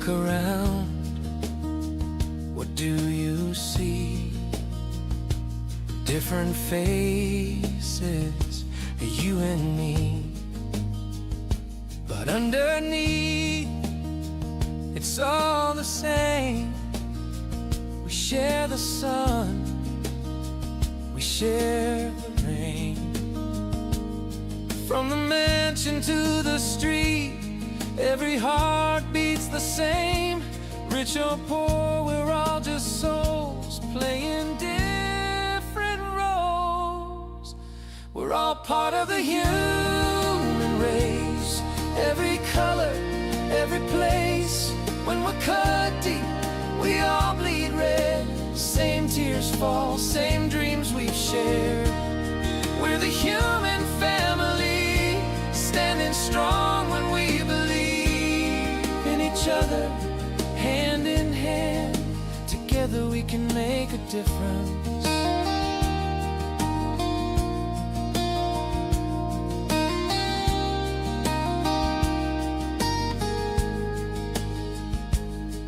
around, what do you see? Different faces, you and me. But underneath, it's all the same. We share the sun, we share the rain. From the mansion to the street, every heart beats the same. Rich or poor, we're all just souls playing different roles. We're all part of the human race. Every color, every place. When we're cut deep, we all bleed red. Same tears fall, same dreams we've shared. We're the human family, standing strong when we believe in each other, hand in hand. Together we can make a difference.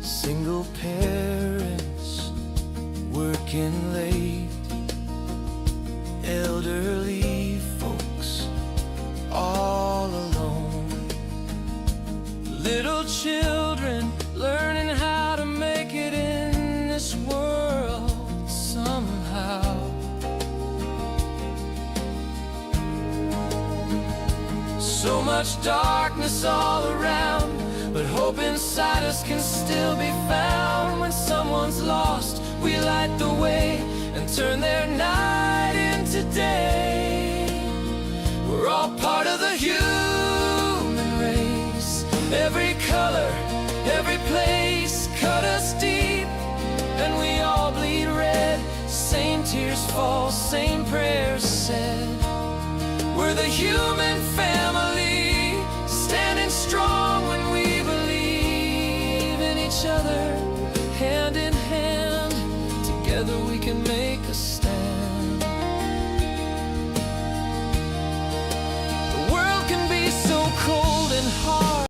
Single parents working late, elderly folks all alone, little children learning how to make it in this world somehow. So much darkness all around, but hope inside us can still be found. When someone's lost, we light the way and turn their night into day. We're all part of the human race. Every color, every place cut us deep, and we all bleed red. Same tears fall, same prayers said. We're the human family, standing strong when we believe in each other, hand in hand. Together we can make a stand. The world can be so cold and hard.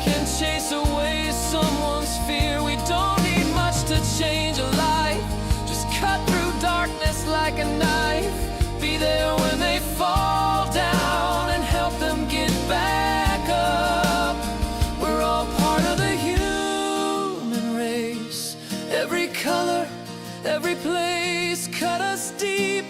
Can chase away someone's fear. We don't need much to change a life. Just cut through darkness like a knife. Be there when they fall down and help them get back up. We're all part of the human race. Every color, every place cut us deep,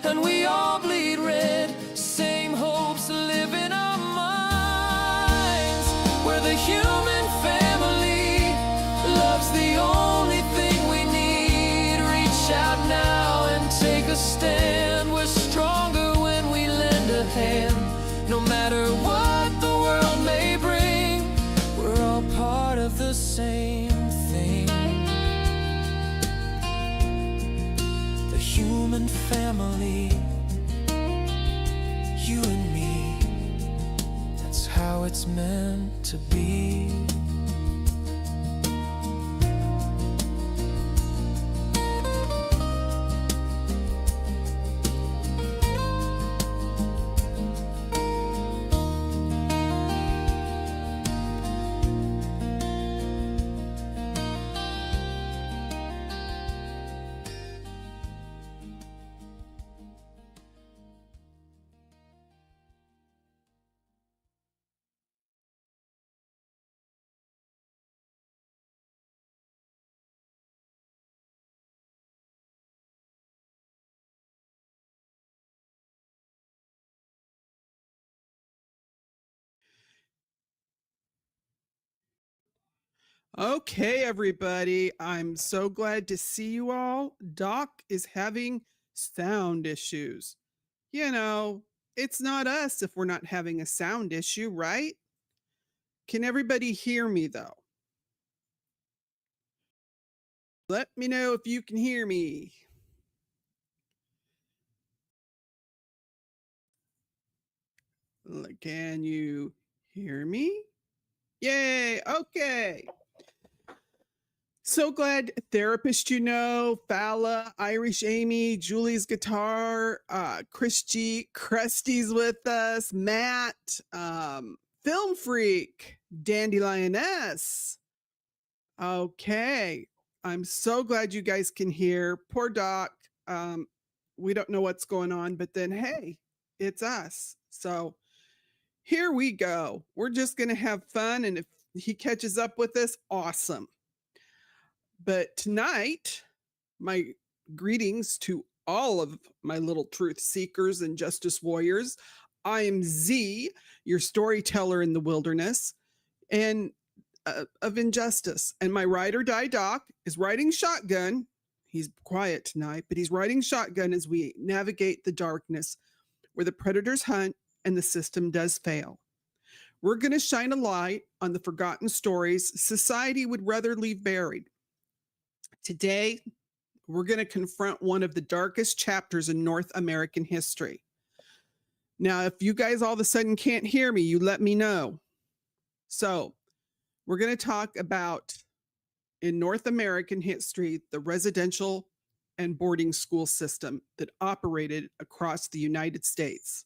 and we all bleed red. Same hopes live in our minds. We're the human family. Love's the only thing we need. Reach out now and take a stand. We're stronger when we lend a hand. No matter what the world may bring, we're all part of the same thing. The human family, you and me. That's how it's meant to be. Okay, everybody. I'm so glad to see you all. Doc is having sound issues. You know, it's not us if we're not having a sound issue, right? Can everybody hear me though? Let me know if you can hear me. Can you hear me? Yay. Okay. So glad therapist, Fala, Irish Amy, Julie's guitar, Chris G, Krusty's with us, Matt, Film Freak, Dandelion. Okay. I'm so glad you guys can hear. Poor Doc. Um, we don't know what's going on, but then hey, it's us. So here we go. We're just gonna have fun, and if he catches up with us, awesome. But tonight, my greetings to all of my little truth seekers and justice warriors. I am Z, your storyteller in the wilderness and of injustice. And my ride or die doc is riding shotgun. He's quiet tonight, but he's riding shotgun as we navigate the darkness where the predators hunt and the system does fail. We're going to shine a light on the forgotten stories society would rather leave buried. Today, we're going to confront one of the darkest chapters in North American history. Now, if you guys all of a sudden can't hear me, you let me know. So, we're going to talk about in North American history the residential and boarding school system that operated across the United States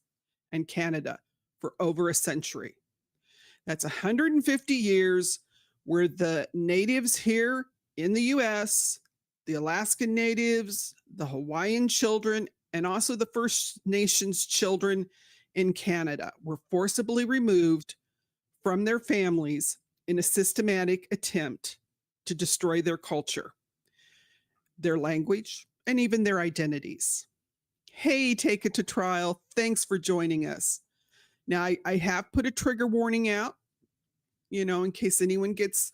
and Canada for over a century. That's 150 years where the natives here in the US, the Alaskan natives, the Hawaiian children, and also the First Nations children in Canada were forcibly removed from their families in a systematic attempt to destroy their culture, their language, and even their identities. Hey, Take It to Trial, thanks for joining us. Now, I have put a trigger warning out, in case anyone gets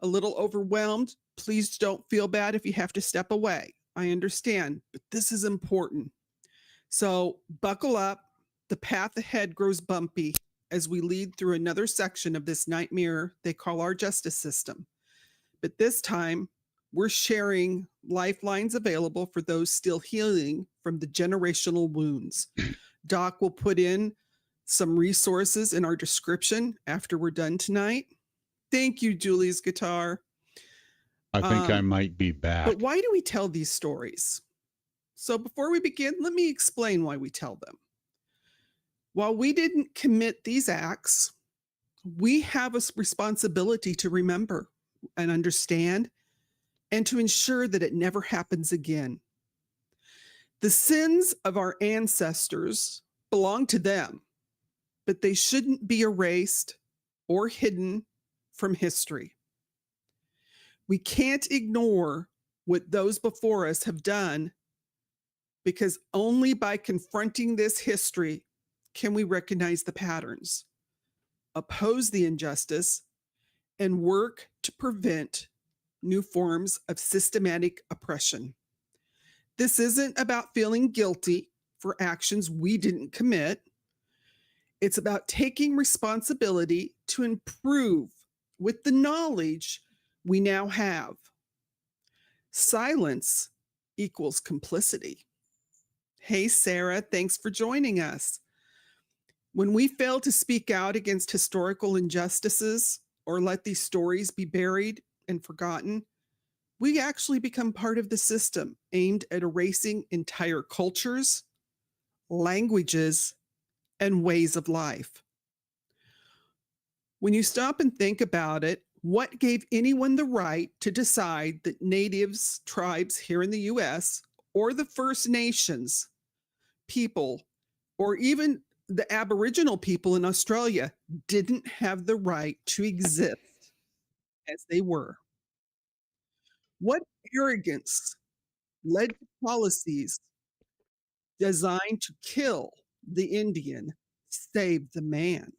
a little overwhelmed. Please don't feel bad if you have to step away. I understand, but this is important. So buckle up. The path ahead grows bumpy as we lead through another section of this nightmare they call our justice system. But this time, we're sharing lifelines available for those still healing from the generational wounds. Doc will put in some resources in our description after we're done tonight. Thank you, Julie's guitar. I think I might be back. But why do we tell these stories? So before we begin, let me explain why we tell them. While we didn't commit these acts, we have a responsibility to remember and understand and to ensure that it never happens again. The sins of our ancestors belong to them, but they shouldn't be erased or hidden from history. We can't ignore what those before us have done, because only by confronting this history can we recognize the patterns, oppose the injustice, and work to prevent new forms of systematic oppression. This isn't about feeling guilty for actions we didn't commit. It's about taking responsibility to improve with the knowledge we now have. Silence equals complicity. Hey, Sarah, thanks for joining us. When we fail to speak out against historical injustices or let these stories be buried and forgotten, we actually become part of the system aimed at erasing entire cultures, languages, and ways of life. When you stop and think about it, what gave anyone the right to decide that natives, tribes here in the US, or the First Nations people, or even the Aboriginal people in Australia didn't have the right to exist as they were? What arrogance led to policies designed to kill the Indian, save the man,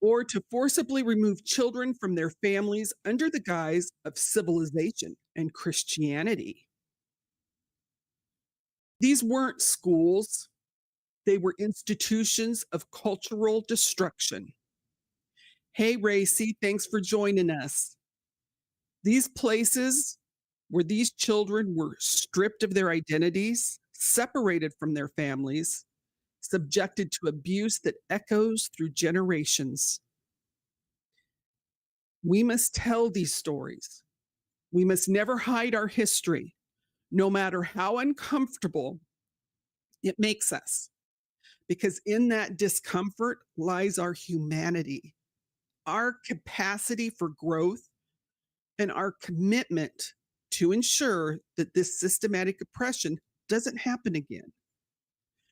or to forcibly remove children from their families under the guise of civilization and Christianity? These weren't schools, they were institutions of cultural destruction. Hey, Racy, thanks for joining us. These places where these children were stripped of their identities, separated from their families, subjected to abuse that echoes through generations. We must tell these stories. We must never hide our history, no matter how uncomfortable it makes us, because in that discomfort lies our humanity, our capacity for growth, and our commitment to ensure that this systematic oppression doesn't happen again.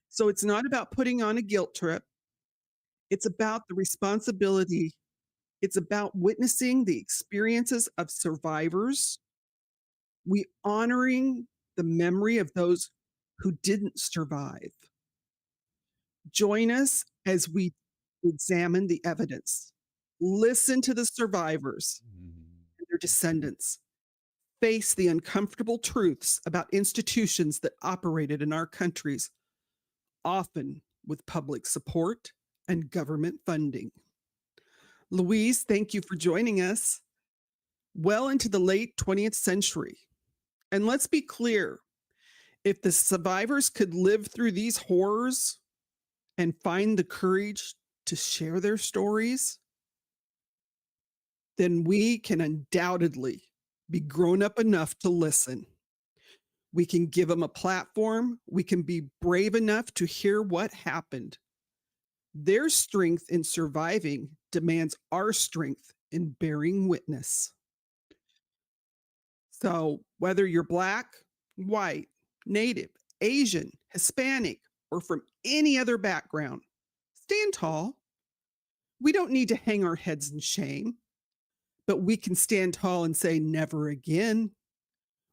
So it's not about putting on a guilt trip. It's about the responsibility. It's about witnessing the experiences of survivors. We honoring the memory of those who didn't survive. Join us as we examine the evidence. Listen to the survivors and their descendants. Face the uncomfortable truths about institutions that operated in our countries, often with public support and government funding. Louise, thank you for joining us. Well into the late 20th century. And let's be clear, if the survivors could live through these horrors and find the courage to share their stories, then we can undoubtedly be grown up enough to listen. We can give them a platform. We can be brave enough to hear what happened. Their strength in surviving demands our strength in bearing witness. So, whether you're Black, white, Native, Asian, Hispanic, or from any other background, stand tall. We don't need to hang our heads in shame, but we can stand tall and say, never again.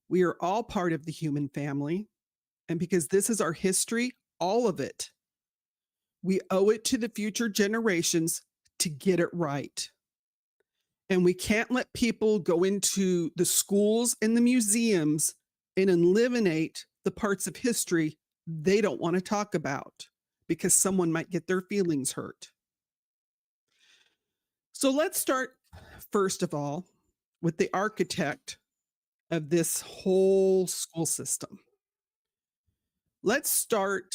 We are all part of the human family. And because this is our history, all of it, we owe it to the future generations to get it right. And we can't let people go into the schools and the museums and eliminate the parts of history they don't want to talk about because someone might get their feelings hurt. So let's start, first of all, with the architect of this whole school system. Let's start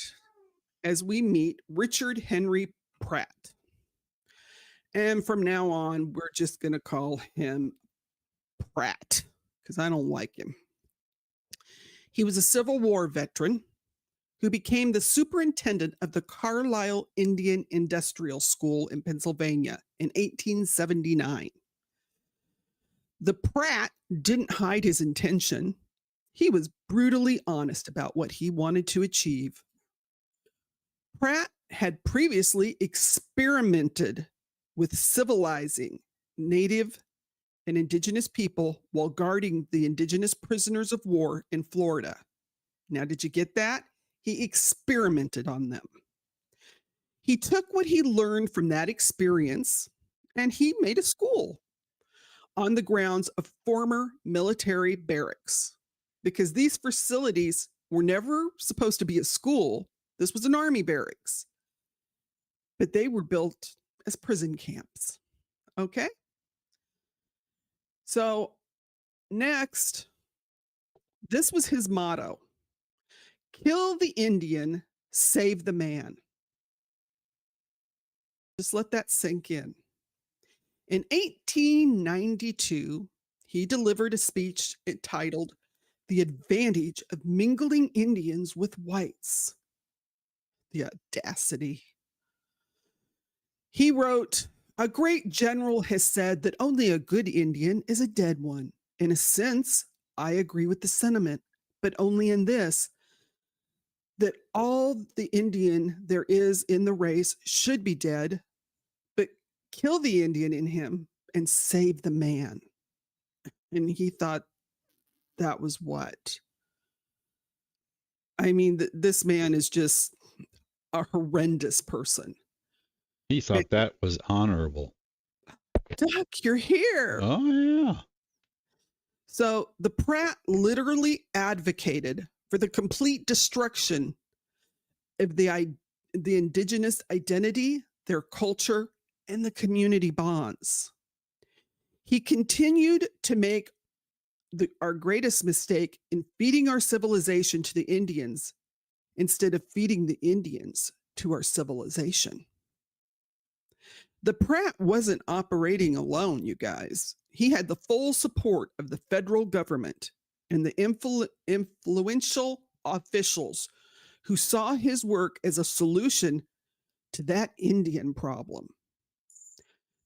as we meet Richard Henry Pratt. And from now on, we're just going to call him Pratt because I don't like him. He was a Civil War veteran who became the superintendent of the Carlisle Indian Industrial School in Pennsylvania in 1879. The Pratt didn't hide his intention. He was brutally honest about what he wanted to achieve. Pratt had previously experimented with civilizing Native and Indigenous people while guarding the Indigenous prisoners of war in Florida. Now, did you get that? He experimented on them. He took what he learned from that experience and he made a school on the grounds of former military barracks because these facilities were never supposed to be a school. This was an army barracks, but they were built as prison camps. Okay. So next, this was his motto: kill the Indian, save the man. Just let that sink in. In 1892, he delivered a speech entitled The Advantage of Mingling Indians with Whites. The audacity. He wrote, "A great general has said that only a good Indian is a dead one. In a sense, I agree with the sentiment, but only in this, that all the Indian there is in the race should be dead, but kill the Indian in him and save the man." And he thought that was what? I mean, this man is just a horrendous person. He thought that was honorable. Doc, you're here. Oh, yeah. So the Pratt literally advocated for the complete destruction of the Indigenous identity, their culture, and the community bonds. He continued to make our greatest mistake in feeding our civilization to the Indians instead of feeding the Indians to our civilization. The Pratt wasn't operating alone, you guys. He had the full support of the federal government and the influential officials who saw his work as a solution to that Indian problem.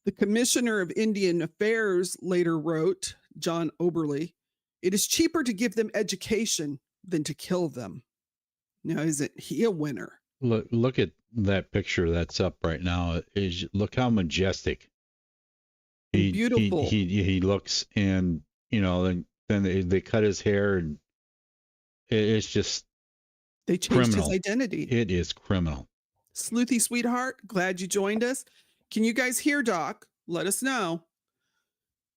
The Commissioner of Indian Affairs later wrote, John Oberly, "It is cheaper to give them education than to kill them." Now, isn't he a winner? Look at that picture that's up right now. Look how majestic Beautiful. he looks, and then they cut his hair, and it's just They changed criminal. his identity. It is criminal. Sleuthy sweetheart, glad you joined us. Can you guys hear Doc? Let us know,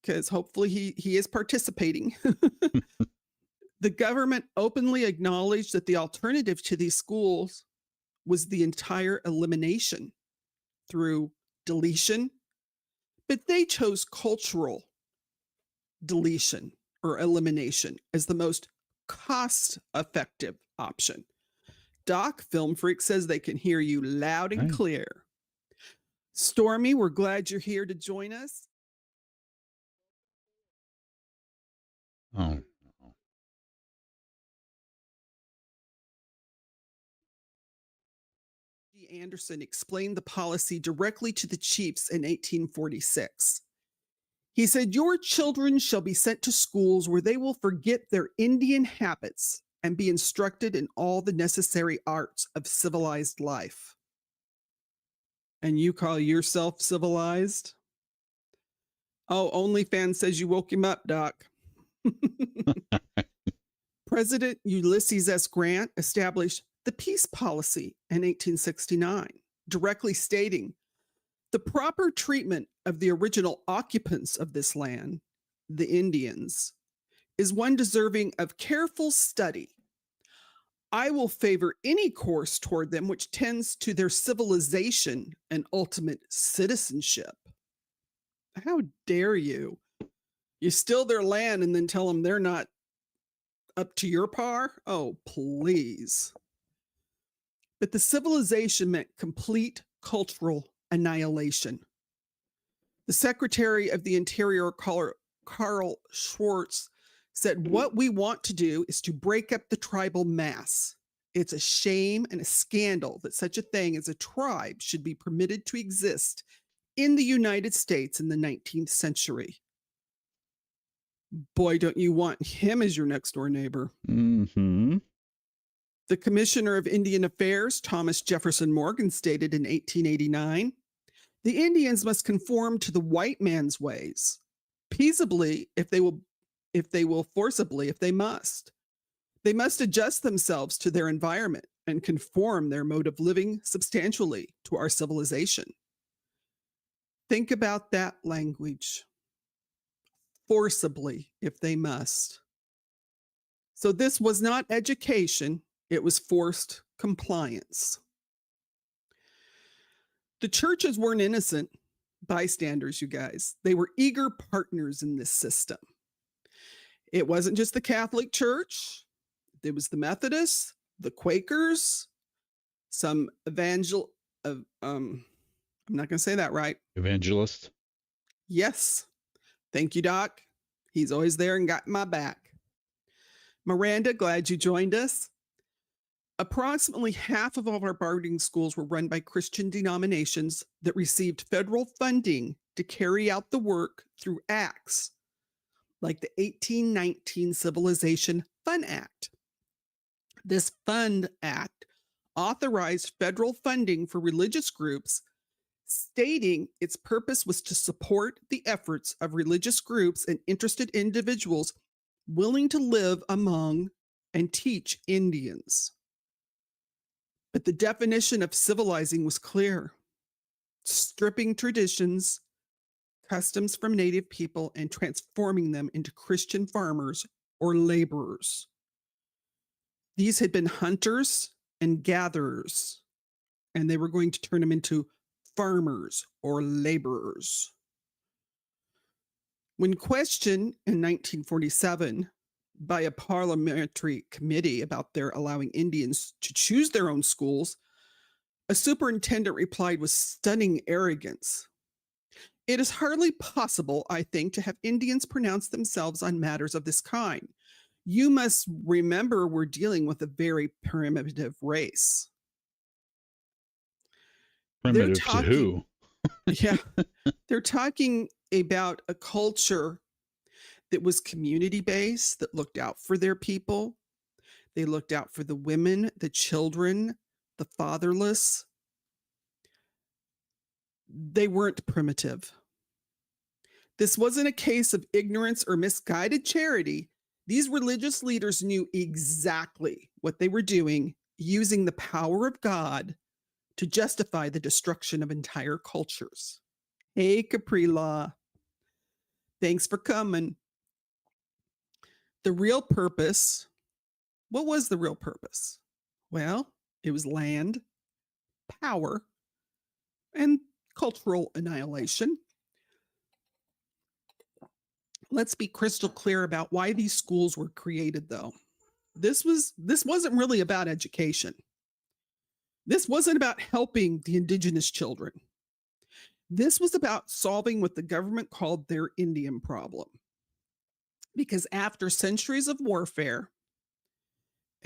because hopefully he is participating. The government openly acknowledged that the alternative to these schools was the entire elimination through deletion, but they chose cultural deletion or elimination as the most cost-effective option. Doc, Film Freak, says they can hear you loud and clear. Stormy, we're glad you're here to join us. Oh. Anderson explained the policy directly to the chiefs in 1846. He said, "Your children shall be sent to schools where they will forget their Indian habits and be instructed in all the necessary arts of civilized life." And you call yourself civilized? Oh, OnlyFans says you woke him up, Doc. President Ulysses S. Grant established the peace policy in 1869, directly stating, "The proper treatment of the original occupants of this land, the Indians, is one deserving of careful study. I will favor any course toward them which tends to their civilization and ultimate citizenship." How dare you? You steal their land and then tell them they're not up to your par? Oh, please. But the civilization meant complete cultural annihilation. The Secretary of the Interior, Carl Schwartz, said, "What we want to do is to break up the tribal mass. It's a shame and a scandal that such a thing as a tribe should be permitted to exist in the United States in the 19th century." Boy, don't you want him as your next door neighbor. Mm-hmm. The Commissioner of Indian Affairs, Thomas Jefferson Morgan, stated in 1889, "The Indians must conform to the white man's ways, peaceably if they will, forcibly if they must. They must adjust themselves to their environment and conform their mode of living substantially to our civilization." Think about that language. Forcibly if they must. So this was not education, it was forced compliance. The churches weren't innocent bystanders, you guys. They were eager partners in this system. It wasn't just the Catholic Church. It was the Methodists, the Quakers, some I'm not going to say that right. Evangelist. Yes. Thank you, Doc. He's always there and got my back. Miranda, glad you joined us. Approximately half of all of our boarding schools were run by Christian denominations that received federal funding to carry out the work through acts like the 1819 Civilization Fund Act. This Fund Act authorized federal funding for religious groups, stating its purpose was to support the efforts of religious groups and interested individuals willing to live among and teach Indians. But the definition of civilizing was clear: stripping traditions, customs from native people, and transforming them into Christian farmers or laborers. These had been hunters and gatherers, and they were going to turn them into farmers or laborers. When questioned in 1947 by a parliamentary committee about their allowing Indians to choose their own schools, a superintendent replied with stunning arrogance, It is hardly possible, I think, to have Indians pronounce themselves on matters of this kind. You must remember we're dealing with a very primitive race. They're Primitive to talking, who? yeah, they're talking about a culture that was community based, that looked out for their people. They looked out for the women, the children, the fatherless. They weren't primitive. This wasn't a case of ignorance or misguided charity. These religious leaders knew exactly what they were doing, using the power of God to justify the destruction of entire cultures. Hey, Capri Law. Thanks for coming. The real purpose, what was the real purpose? Well, it was land, power, and cultural annihilation. Let's be crystal clear about why these schools were created, though. This wasn't really about education. This wasn't about helping the indigenous children. This was about solving what the government called their Indian problem. Because after centuries of warfare,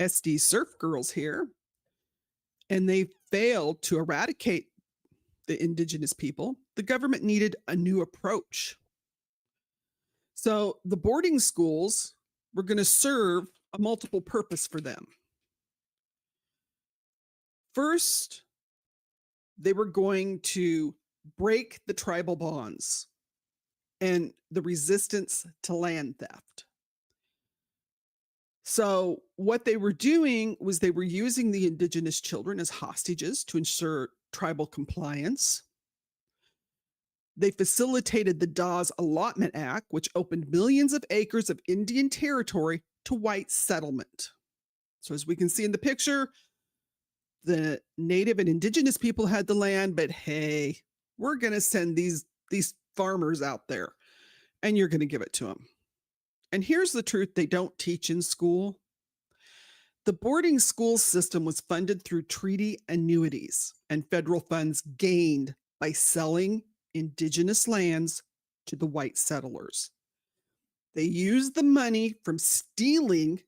SD surf girls here, and they failed to eradicate the indigenous people, the government needed a new approach. So the boarding schools were going to serve a multiple purpose for them. First, they were going to break the tribal bonds and the resistance to land theft. So what they were doing was they were using the indigenous children as hostages to ensure tribal compliance. They facilitated the Dawes Allotment Act, which opened millions of acres of Indian territory to white settlement. So as we can see in the picture, the native and indigenous people had the land, but hey, we're going to send these farmers out there and you're going to give it to them. And here's the truth they don't teach in school. The boarding school system was funded through treaty annuities and federal funds gained by selling indigenous lands to the white settlers. They used the money from stealing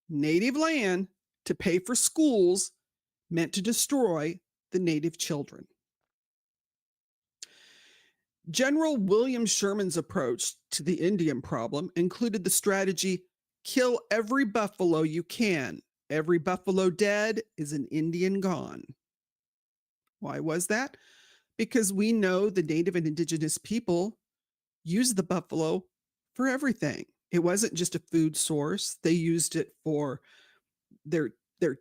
native land to pay for schools meant to destroy the native children. General William Sherman's approach to the Indian problem included the strategy, kill every buffalo you can. Every buffalo dead is an Indian gone. Why was that? Because we know the native and indigenous people used the buffalo for everything. It wasn't just a food source. They used it for their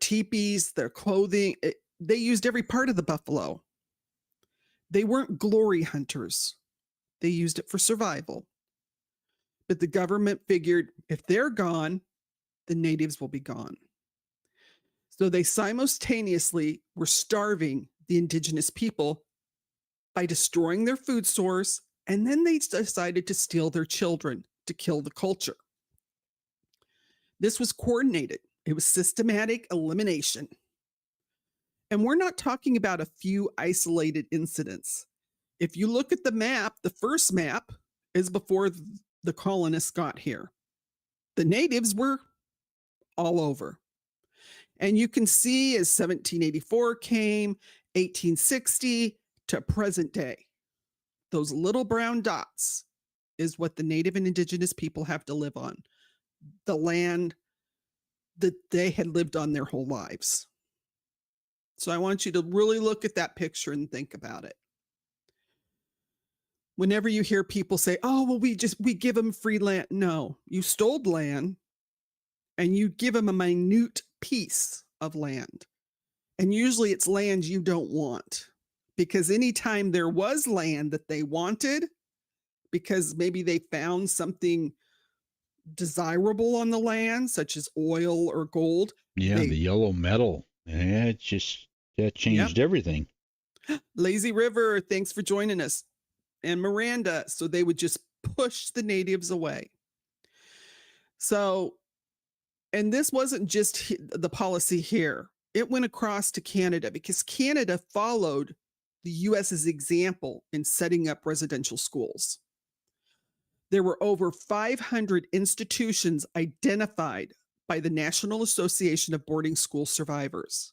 teepees, their clothing. They used every part of the buffalo. They weren't glory hunters. They used it for survival. But the government figured if they're gone, the natives will be gone. So they simultaneously were starving the indigenous people by destroying their food source, and then they decided to steal their children to kill the culture. This was coordinated. It was systematic elimination. And we're not talking about a few isolated incidents. If you look at the map, the first map is before the colonists got here. The natives were all over. And you can see as 1784 came, 1860 to present day, those little brown dots is what the native and indigenous people have to live on, the land that they had lived on their whole lives. So I want you to really look at that picture and think about it. Whenever you hear people say, oh, well, we give them free land. No, you stole land and you give them a minute piece of land. And usually it's land you don't want, because anytime there was land that they wanted, because maybe they found something desirable on the land, such as oil or gold. Yeah, the yellow metal. Yeah, that changed everything. Lazy River, thanks for joining us. And Miranda, so they would just push the natives away. So, and this wasn't just the policy here. It went across to Canada because Canada followed the U.S.'s example in setting up residential schools. There were over 500 institutions identified by the National Association of Boarding School Survivors.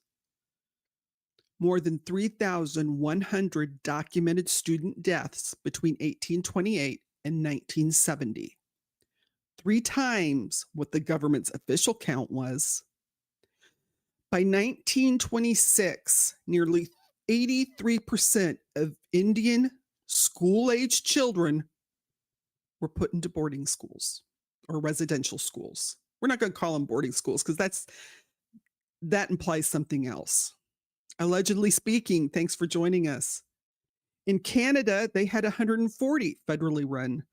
More than 3,100 documented student deaths between 1828 and 1970. 3 times what the government's official count was. By 1926, nearly 83% of Indian school-aged children were put into boarding schools or residential schools. We're not going to call them boarding schools because that implies something else. Allegedly speaking, thanks for joining us. In Canada, they had 140 federally run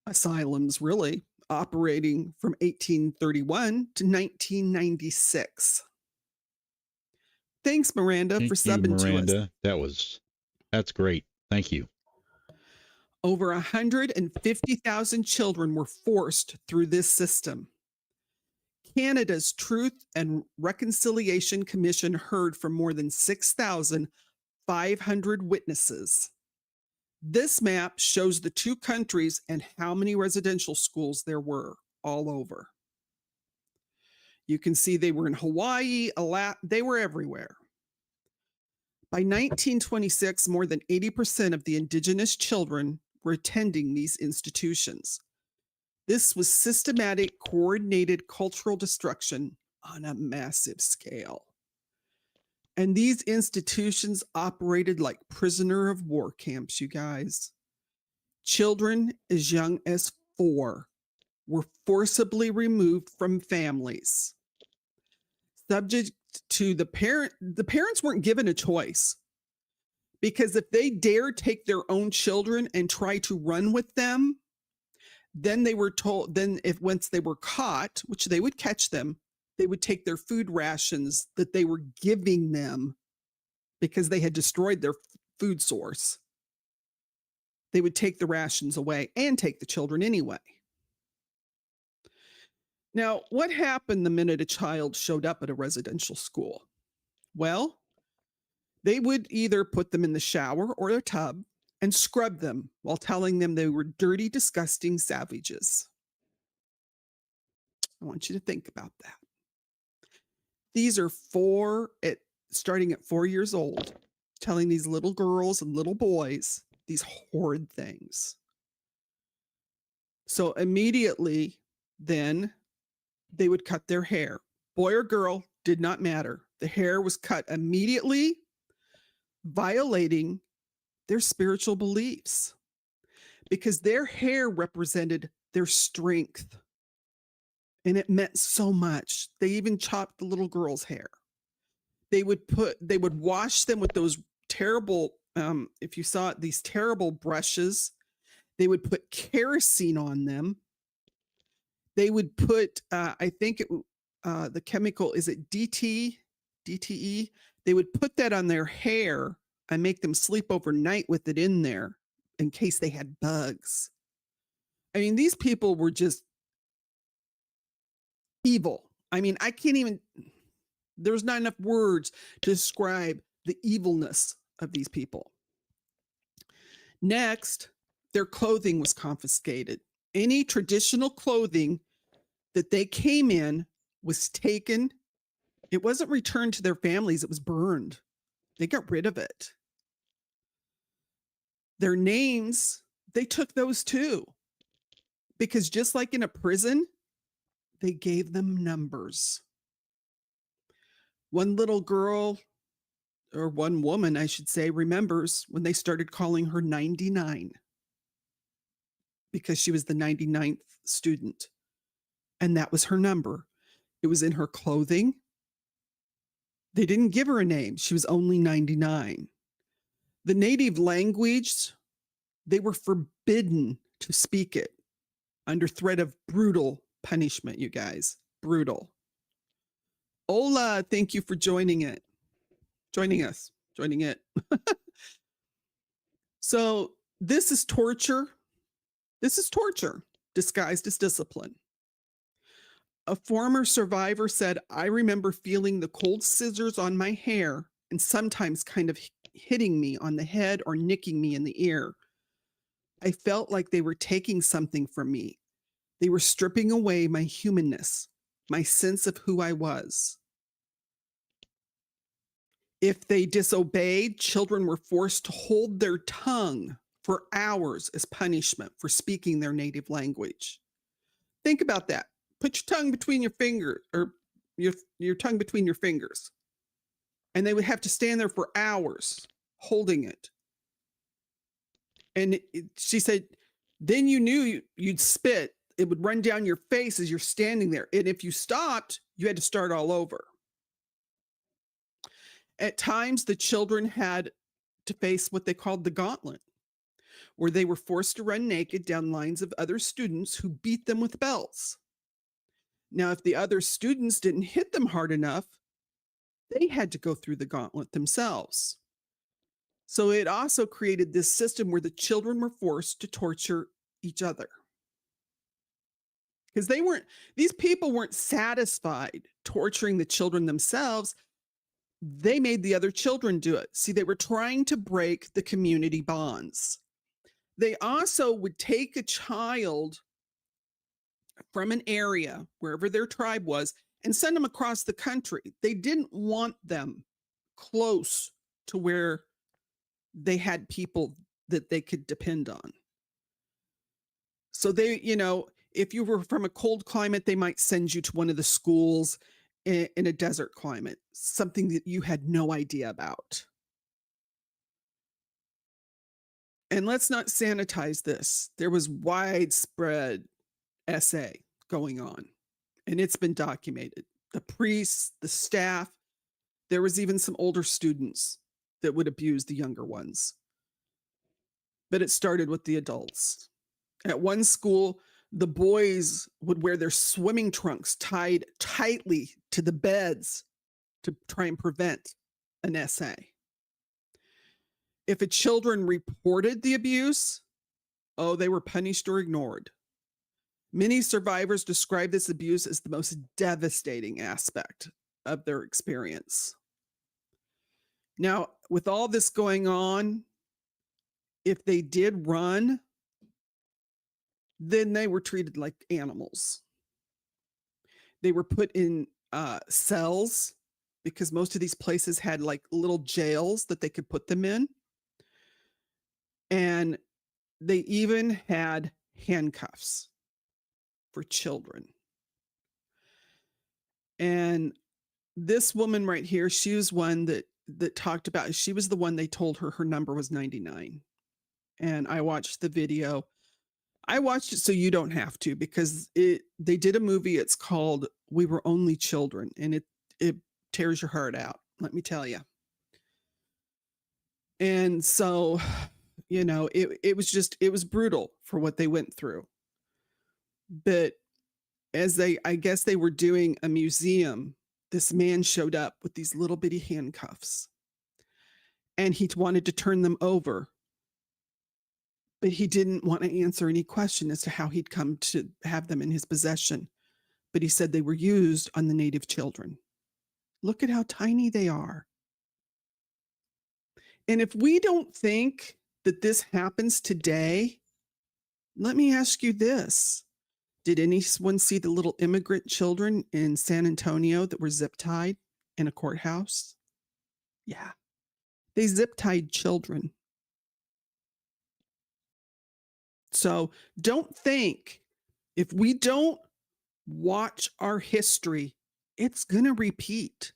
asylums, really, operating from 1831 to 1996. Thanks, Miranda, Thank for you, subbing Miranda. to us. That's great. Thank you. Over 150,000 children were forced through this system. Canada's Truth and Reconciliation Commission heard from more than 6,500 witnesses. This map shows the 2 countries and how many residential schools there were all over. You can see they were in Hawaii, they were everywhere. By 1926, more than 80% of the Indigenous children were attending these institutions. This was systematic, coordinated cultural destruction on a massive scale. And these institutions operated like prisoner of war camps, you guys. Children as young as 4 were forcibly removed from families. Subject to the parents weren't given a choice, because if they dared take their own children and try to run with them, then they were told, once they were caught, which they would catch them, they would take their food rations that they were giving them because they had destroyed their food source. They would take the rations away and take the children anyway. Now, what happened the minute a child showed up at a residential school? Well, they would either put them in the shower or a tub and scrub them while telling them they were dirty, disgusting savages. I want you to think about that. These are starting at 4 years old, telling these little girls and little boys these horrid things. So immediately then they would cut their hair. Boy or girl, did not matter. The hair was cut immediately, violating their spiritual beliefs, because their hair represented their strength. And it meant so much. They even chopped the little girl's hair. They would wash them with those terrible, if you saw it, these terrible brushes. They would put kerosene on them. They would put, I think the chemical, is it DTE? They would put that on their hair and make them sleep overnight with it in there in case they had bugs. I mean, these people were just evil. I mean, there's not enough words to describe the evilness of these people. Next, their clothing was confiscated. Any traditional clothing that they came in was taken. It wasn't returned to their families. It was burned. They got rid of it. Their names, they took those too. Because just like in a prison, they gave them numbers. One little girl, or one woman, I should say, remembers when they started calling her 99 because she was the 99th student. And that was her number. It was in her clothing. They didn't give her a name. She was only 99. The native language, they were forbidden to speak it under threat of brutal punishment, you guys. Brutal. Ola, thank you for joining it. Joining it. So this is torture. This is torture disguised as discipline. A former survivor said, I remember feeling the cold scissors on my hair and sometimes kind of hitting me on the head or nicking me in the ear. I felt like they were taking something from me. They were stripping away my humanness, my sense of who I was. If they disobeyed, children were forced to hold their tongue for hours as punishment for speaking their native language. Think about that. Put your tongue between your fingers, or your tongue between your fingers. And they would have to stand there for hours holding it. And she said, then you knew you'd spit. It would run down your face as you're standing there. And if you stopped, you had to start all over. At times, the children had to face what they called the gauntlet, where they were forced to run naked down lines of other students who beat them with belts. Now, if the other students didn't hit them hard enough, they had to go through the gauntlet themselves. So it also created this system where the children were forced to torture each other. Because these people weren't satisfied torturing the children themselves. They made the other children do it. See, they were trying to break the community bonds. They also would take a child from an area, wherever their tribe was, and send them across the country. They didn't want them close to where they had people that they could depend on. So they, if you were from a cold climate, they might send you to one of the schools in a desert climate, something that you had no idea about. And let's not sanitize this. There was widespread SA going on, and it's been documented. The priests, the staff, there was even some older students that would abuse the younger ones. But it started with the adults. At one school, the boys would wear their swimming trunks tied tightly to the beds to try and prevent an SA. If a children reported the abuse, they were punished or ignored. Many survivors describe this abuse as the most devastating aspect of their experience. Now, with all this going on, if they did run, then they were treated like animals. They were put in cells, because most of these places had like little jails that they could put them in. And they even had handcuffs for children. And this woman right here, she was one that talked about, she was the one they told her number was 99. And I watched the video. I watched it so you don't have to, because they did a movie. It's called We Were Only Children, and it tears your heart out, let me tell you. And so, it was brutal for what they went through. But as I guess they were doing a museum, this man showed up with these little bitty handcuffs, and he wanted to turn them over. But he didn't want to answer any question as to how he'd come to have them in his possession. But he said they were used on the native children. Look at how tiny they are. And if we don't think that this happens today, let me ask you this. Did anyone see the little immigrant children in San Antonio that were zip tied in a courthouse? Yeah. They zip tied children. So don't think, if we don't watch our history, it's going to repeat.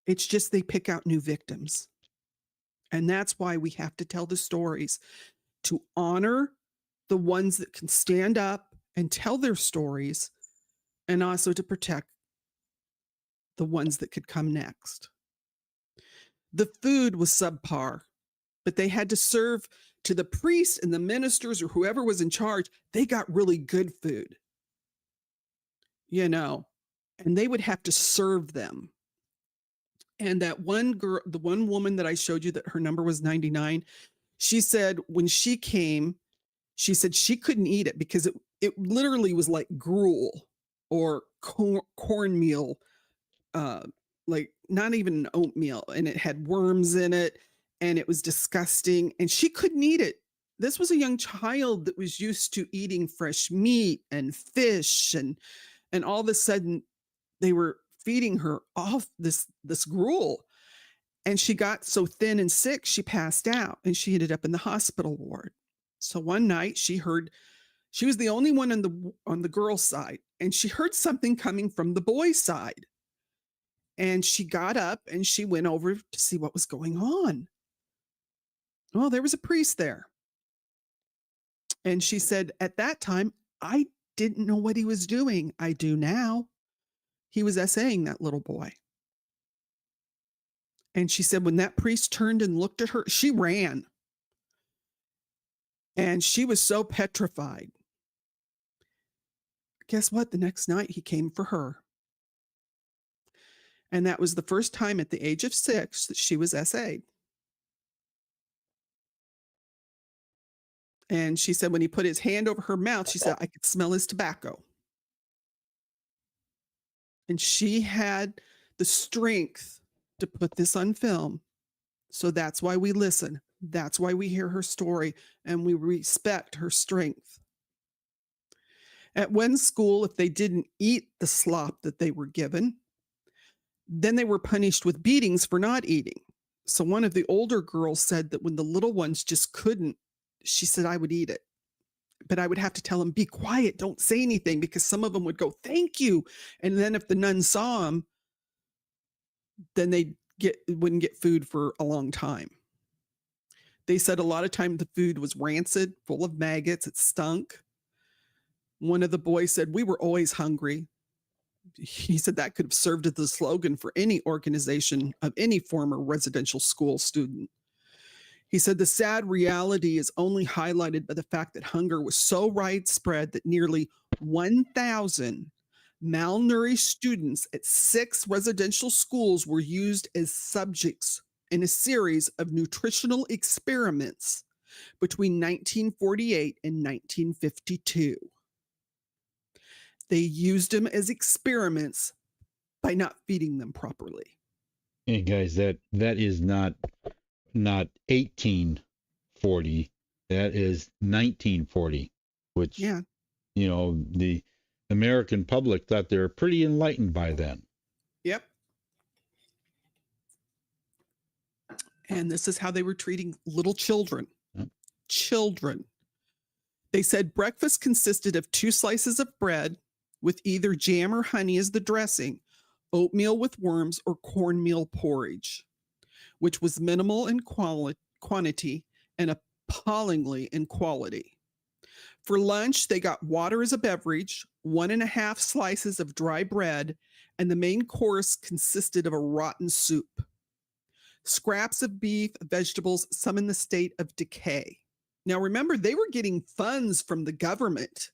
It's just they pick out new victims. And that's why we have to tell the stories, to honor the ones that can stand up and tell their stories, and also to protect the ones that could come next. The food was subpar, but they had to serve to the priests and the ministers or whoever was in charge. They got really good food, and they would have to serve them. And that one girl, the one woman that I showed you that her number was 99, she said when she came, she said she couldn't eat it because it literally was like gruel or cornmeal, like not even an oatmeal, and it had worms in it, and it was disgusting, and she couldn't eat it. This was a young child that was used to eating fresh meat and fish, and all of a sudden they were feeding her off this gruel, and she got so thin and sick she passed out, and she ended up in the hospital ward. So one night she heard, she was the only one on the girl's side, and she heard something coming from the boy's side. And she got up and she went over to see what was going on. Well, there was a priest there. And she said, at that time, I didn't know what he was doing. I do now. He was essaying that little boy. And she said, when that priest turned and looked at her, she ran. And she was so petrified. Guess what? The next night he came for her. And that was the first time at the age of 6 that she was essayed. And she said when he put his hand over her mouth, she said, I could smell his tobacco. And she had the strength to put this on film. So that's why we listen. That's why we hear her story and we respect her strength. At one school, if they didn't eat the slop that they were given, then they were punished with beatings for not eating. So one of the older girls said that when the little ones just couldn't, she said, I would eat it. But I would have to tell them, be quiet, don't say anything, because some of them would go, thank you. And then if the nuns saw them, then they wouldn't get food for a long time. They said a lot of times the food was rancid, full of maggots, it stunk. One of the boys said, we were always hungry. He said that could have served as the slogan for any organization of any former residential school student. He said the sad reality is only highlighted by the fact that hunger was so widespread that nearly 1,000 malnourished students at 6 residential schools were used as subjects in a series of nutritional experiments between 1948 and 1952. They used them as experiments by not feeding them properly. Hey guys, that is not 1840. That is 1940, which, Yeah. you know, the American public thought they were pretty enlightened by then. Yep. And this is how they were treating little children. Yep. Children. They said breakfast consisted of 2 slices of bread with either jam or honey as the dressing, oatmeal with worms, or cornmeal porridge, which was minimal in quantity and appallingly in quality. For lunch, they got water as a beverage, 1.5 slices of dry bread, and the main course consisted of a rotten soup. Scraps of beef, vegetables, some in the state of decay. Now remember, they were getting funds from the government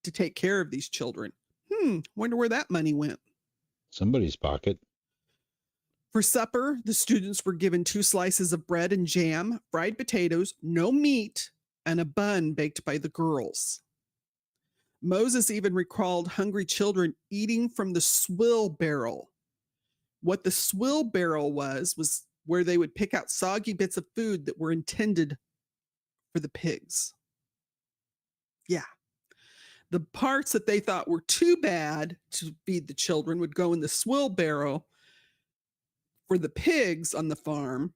to take care of these children. Wonder where that money went. Somebody's pocket. For supper, the students were given 2 slices of bread and jam, fried potatoes, no meat, and a bun baked by the girls. Moses even recalled hungry children eating from the swill barrel. What the swill barrel was where they would pick out soggy bits of food that were intended for the pigs. Yeah. The parts that they thought were too bad to feed the children would go in the swill barrel for the pigs on the farm,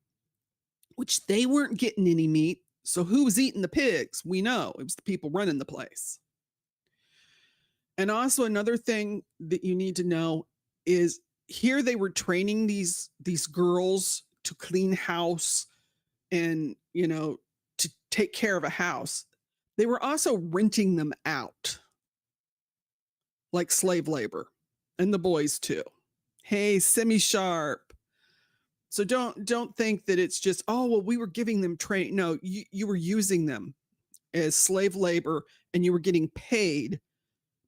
which they weren't getting any meat. So who was eating the pigs? We know it was the people running the place. And also another thing that you need to know is here they were training these girls to clean house and, you know, to take care of a house. They were also renting them out like slave labor, and the boys too. Hey, semi-sharp. So don't think that it's just, oh, well, we were giving them training. No, you were using them as slave labor, and you were getting paid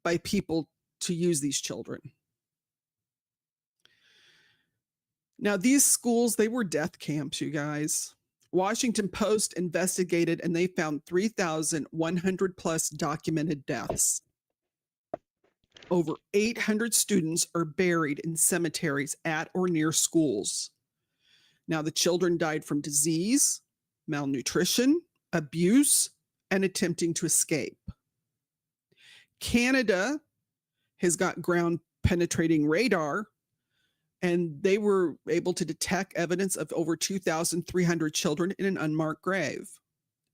by people to use these children. Now, these schools, they were death camps, you guys. Washington Post investigated, and they found 3,100 plus documented deaths. Over 800 students are buried in cemeteries at or near schools. Now, the children died from disease, malnutrition, abuse, and attempting to escape. Canada has got ground penetrating radar, and they were able to detect evidence of over 2,300 children in an unmarked grave.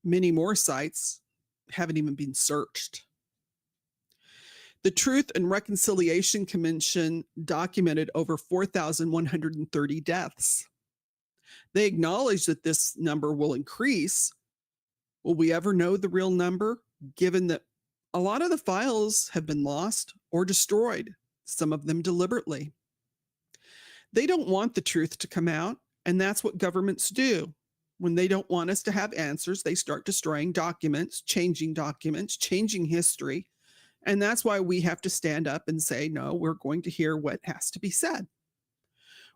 Many more sites haven't even been searched. The Truth and Reconciliation Commission documented over 4,130 deaths. They acknowledge that this number will increase. Will we ever know the real number, given that a lot of the files have been lost or destroyed, some of them deliberately? They don't want the truth to come out, and that's what governments do. When they don't want us to have answers, they start destroying documents, changing history. And that's why we have to stand up and say, no, we're going to hear what has to be said.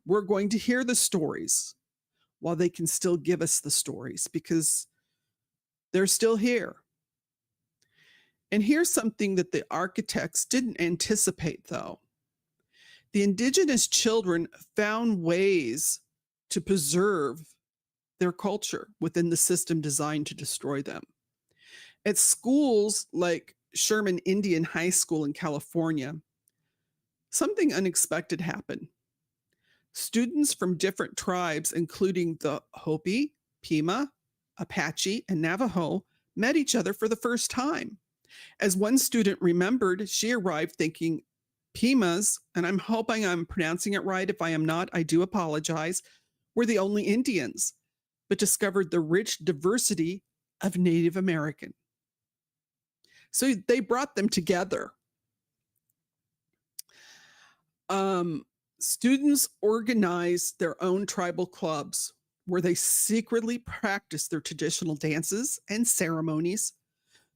We're going to hear the stories while they can still give us the stories, because they're still here. And here's something that the architects didn't anticipate, though. The Indigenous children found ways to preserve their culture within the system designed to destroy them. At schools like Sherman Indian High School in California, something unexpected happened. Students from different tribes, including the Hopi, Pima, Apache, and Navajo, met each other for the first time. As one student remembered, she arrived thinking Pimas, and I'm hoping I'm pronouncing it right. If I am not, I do apologize, were the only Indians, but discovered the rich diversity of Native American. So they brought them together. Students organized their own tribal clubs where they secretly practiced their traditional dances and ceremonies.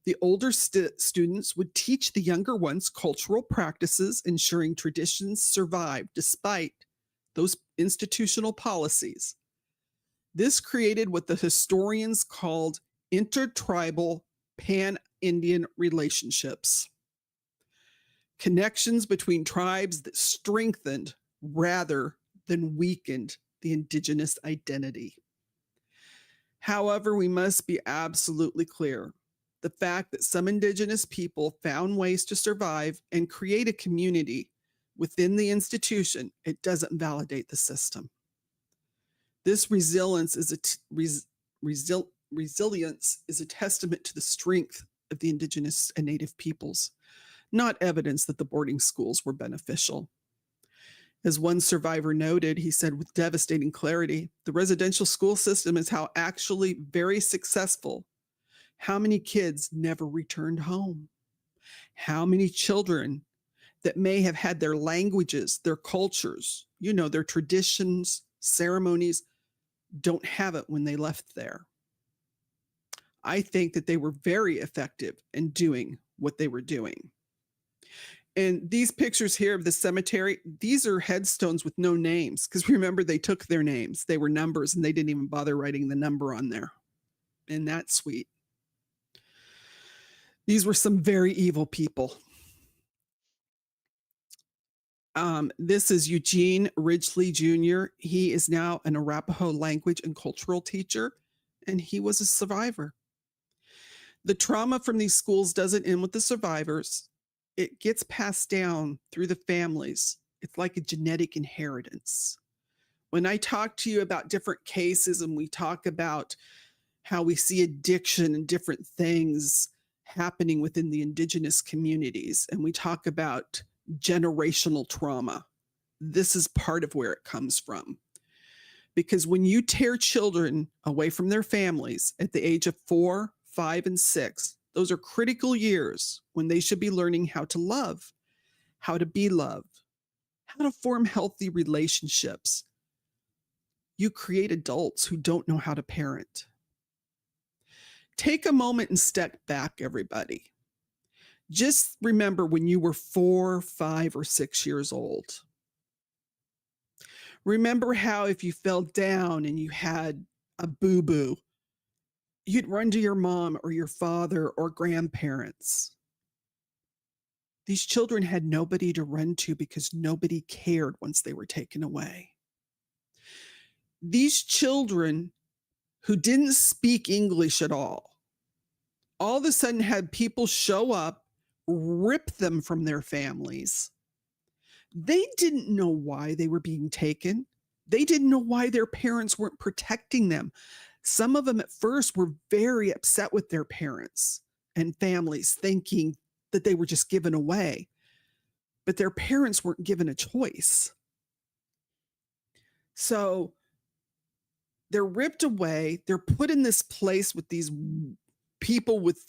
The older students would teach the younger ones cultural practices, ensuring traditions survived despite those institutional policies. This created what the historians called intertribal pan-Indian relationships, connections between tribes that strengthened rather than weakened the Indigenous identity. However, we must be absolutely clear. The fact that some Indigenous people found ways to survive and create a community within the institution, it doesn't validate the system. This resilience is a testament to the strength of the Indigenous and Native peoples, not evidence that the boarding schools were beneficial. As one survivor noted, he said with devastating clarity, the residential school system is how actually very successful. How many kids never returned home? How many children that may have had their languages, their cultures, their traditions, ceremonies, don't have it when they left there? I think that they were very effective in doing what they were doing. And these pictures here of the cemetery, these are headstones with no names, because remember, they took their names. They were numbers, and they didn't even bother writing the number on there. Isn't that sweet? These were some very evil people. This is Eugene Ridgely Jr. He is now an Arapaho language and cultural teacher, and he was a survivor. The trauma from these schools doesn't end with the survivors. It gets passed down through the families. It's like a genetic inheritance. When I talk to you about different cases and we talk about how we see addiction and different things happening within the Indigenous communities, and we talk about generational trauma, this is part of where it comes from. Because when you tear children away from their families at the age of 4, 5, and 6, those are critical years when they should be learning how to love, how to be loved, how to form healthy relationships. You create adults who don't know how to parent. Take a moment and step back, everybody. Just remember when you were 4, 5, or 6 years old. Remember how if you fell down and you had a boo-boo, you'd run to your mom or your father or grandparents. These children had nobody to run to because nobody cared once they were taken away. These children who didn't speak English at all of a sudden had people show up, rip them from their families. They didn't know why they were being taken. They didn't know why their parents weren't protecting them. Some of them at first were very upset with their parents and families, thinking that they were just given away. But their parents weren't given a choice. So they're ripped away. They're put in this place with these people with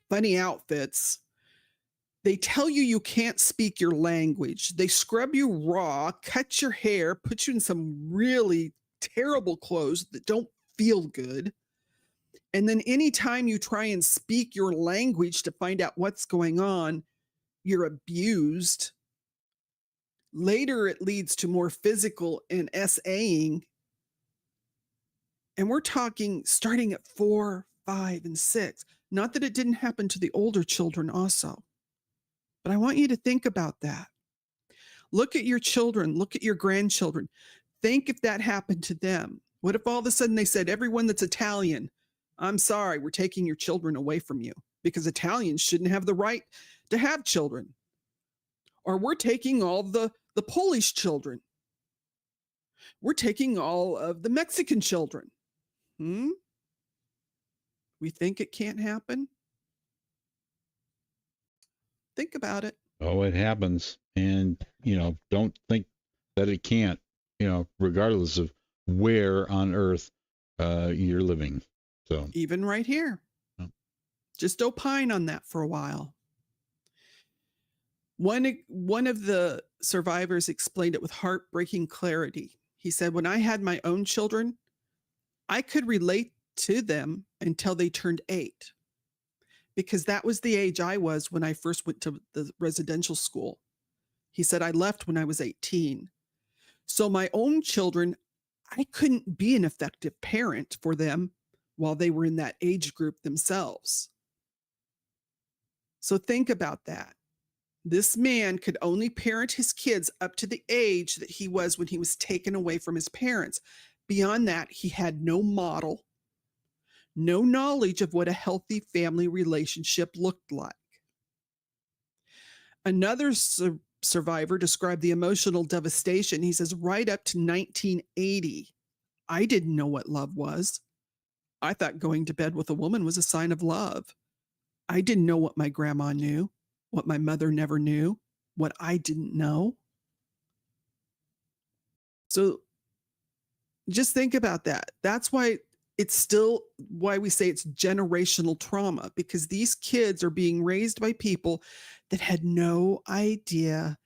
funny outfits. They tell you you can't speak your language. They scrub you raw, cut your hair, put you in some really terrible clothes that don't feel good. And then anytime you try and speak your language to find out what's going on, you're abused. Later, it leads to more physical and SAing. And we're talking starting at 4, 5, and 6. Not that it didn't happen to the older children also. But I want you to think about that. Look at your children. Look at your grandchildren. Think if that happened to them. What if all of a sudden they said, everyone that's Italian, I'm sorry, we're taking your children away from you because Italians shouldn't have the right to have children. Or we're taking all the Polish children. We're taking all of the Mexican children. We think it can't happen? Think about it. Oh, it happens. And, don't think that it can't, regardless of where on earth you're living. So even right here. Yeah. Just opine on that for a while. One of the survivors explained it with heartbreaking clarity. He said, when I had my own children, I could relate to them until they turned 8, because that was the age I was when I first went to the residential school. He said, I left when I was 18. So my own children, I couldn't be an effective parent for them while they were in that age group themselves. So think about that. This man could only parent his kids up to the age that he was when he was taken away from his parents. Beyond that, he had no model, no knowledge of what a healthy family relationship looked like. Another survivor described the emotional devastation. He says, right up to 1980, I didn't know what love was. I thought going to bed with a woman was a sign of love. I didn't know what my grandma knew, what my mother never knew, what I didn't know. So just think about that. That's why we say it's generational trauma, because these kids are being raised by people that had no idea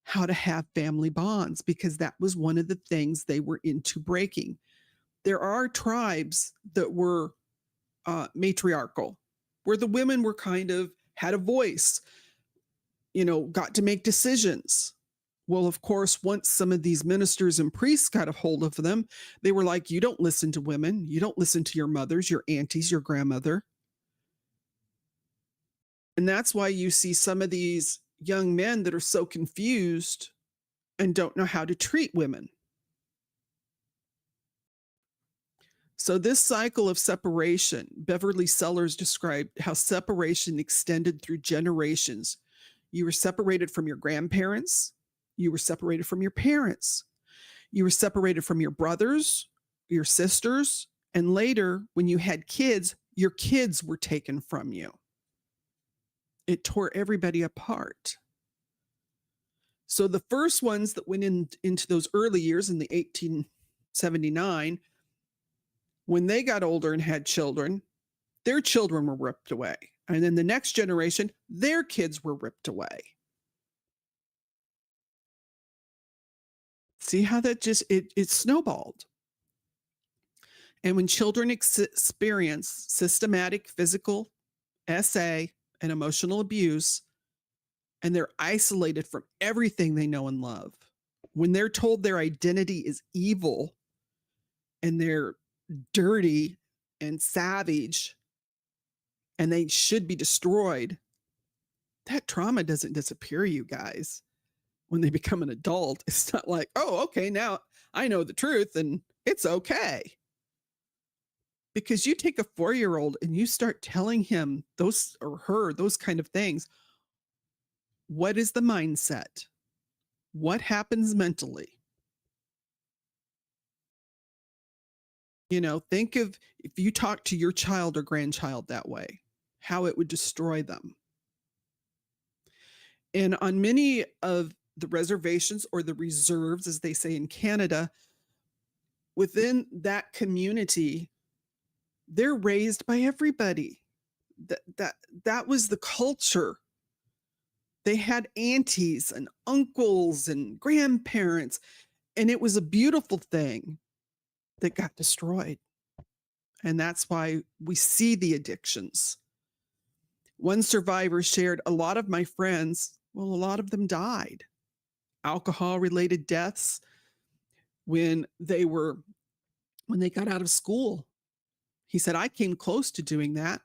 how to have family bonds, because that was one of the things they were into breaking. There are tribes that were matriarchal, where the women were kind of had a voice, got to make decisions. Well, of course, once some of these ministers and priests got a hold of them, they were like, you don't listen to women. You don't listen to your mothers, your aunties, your grandmother. And that's why you see some of these young men that are so confused and don't know how to treat women. So this cycle of separation, Beverly Sellers described how separation extended through generations. You were separated from your grandparents. You were separated from your parents. You were separated from your brothers, your sisters, and later, when you had kids, your kids were taken from you. It tore everybody apart. So the first ones that went into those early years in the 1879, when they got older and had children, their children were ripped away. And then the next generation, their kids were ripped away. See how that just, it snowballed. And when children experience systematic physical, SA, and emotional abuse, and they're isolated from everything they know and love, when they're told their identity is evil and they're dirty and savage and they should be destroyed, that trauma doesn't disappear, you guys. When they become an adult, it's not like, oh, okay, now I know the truth and It's okay. Because you take a 4-year-old and you start telling him those or her those kind of things. What is the mindset? What happens mentally? Think of if you talk to your child or grandchild that way, how it would destroy them. And on many of the reservations or the reserves, as they say in Canada, within that community, they're raised by everybody. That was the culture. They had aunties and uncles and grandparents, and it was a beautiful thing that got destroyed. And that's why we see the addictions. One survivor shared, a lot of my friends, well, a lot of them died. Alcohol-related deaths when they got out of school. He said, I came close to doing that.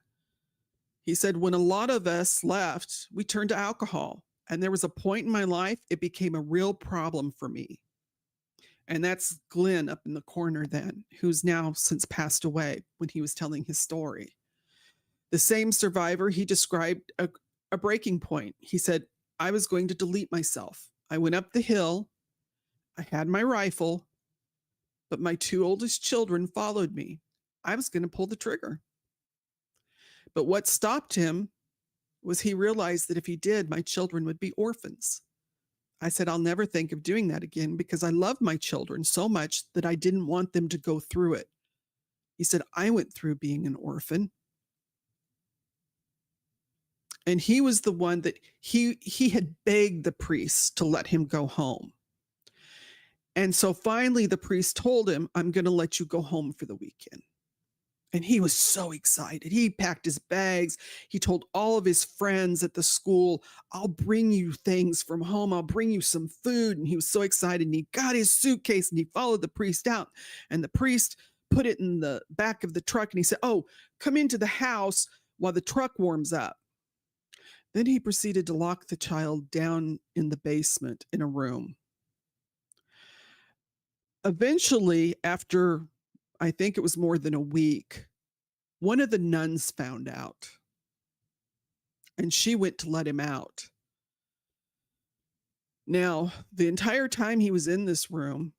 He said, when a lot of us left, we turned to alcohol. And there was a point in my life, it became a real problem for me. And that's Glenn up in the corner then, who's now since passed away when he was telling his story. The same survivor, he described a breaking point. He said, I was going to delete myself. I went up the hill. I had my rifle, but my 2 oldest children followed me. I was going to pull the trigger. But what stopped him was he realized that if he did, my children would be orphans. I said, I'll never think of doing that again because I love my children so much that I didn't want them to go through it. He said, I went through being an orphan. And he was the one that he had begged the priest to let him go home. And so finally the priest told him, I'm going to let you go home for the weekend. And he was so excited. He packed his bags. He told all of his friends at the school, I'll bring you things from home. I'll bring you some food. And he was so excited. And he got his suitcase and he followed the priest out. And the priest put it in the back of the truck. And he said, oh, come into the house while the truck warms up. Then he proceeded to lock the child down in the basement in a room. Eventually, after I think it was more than a week, one of the nuns found out and she went to let him out. Now, the entire time he was in this room,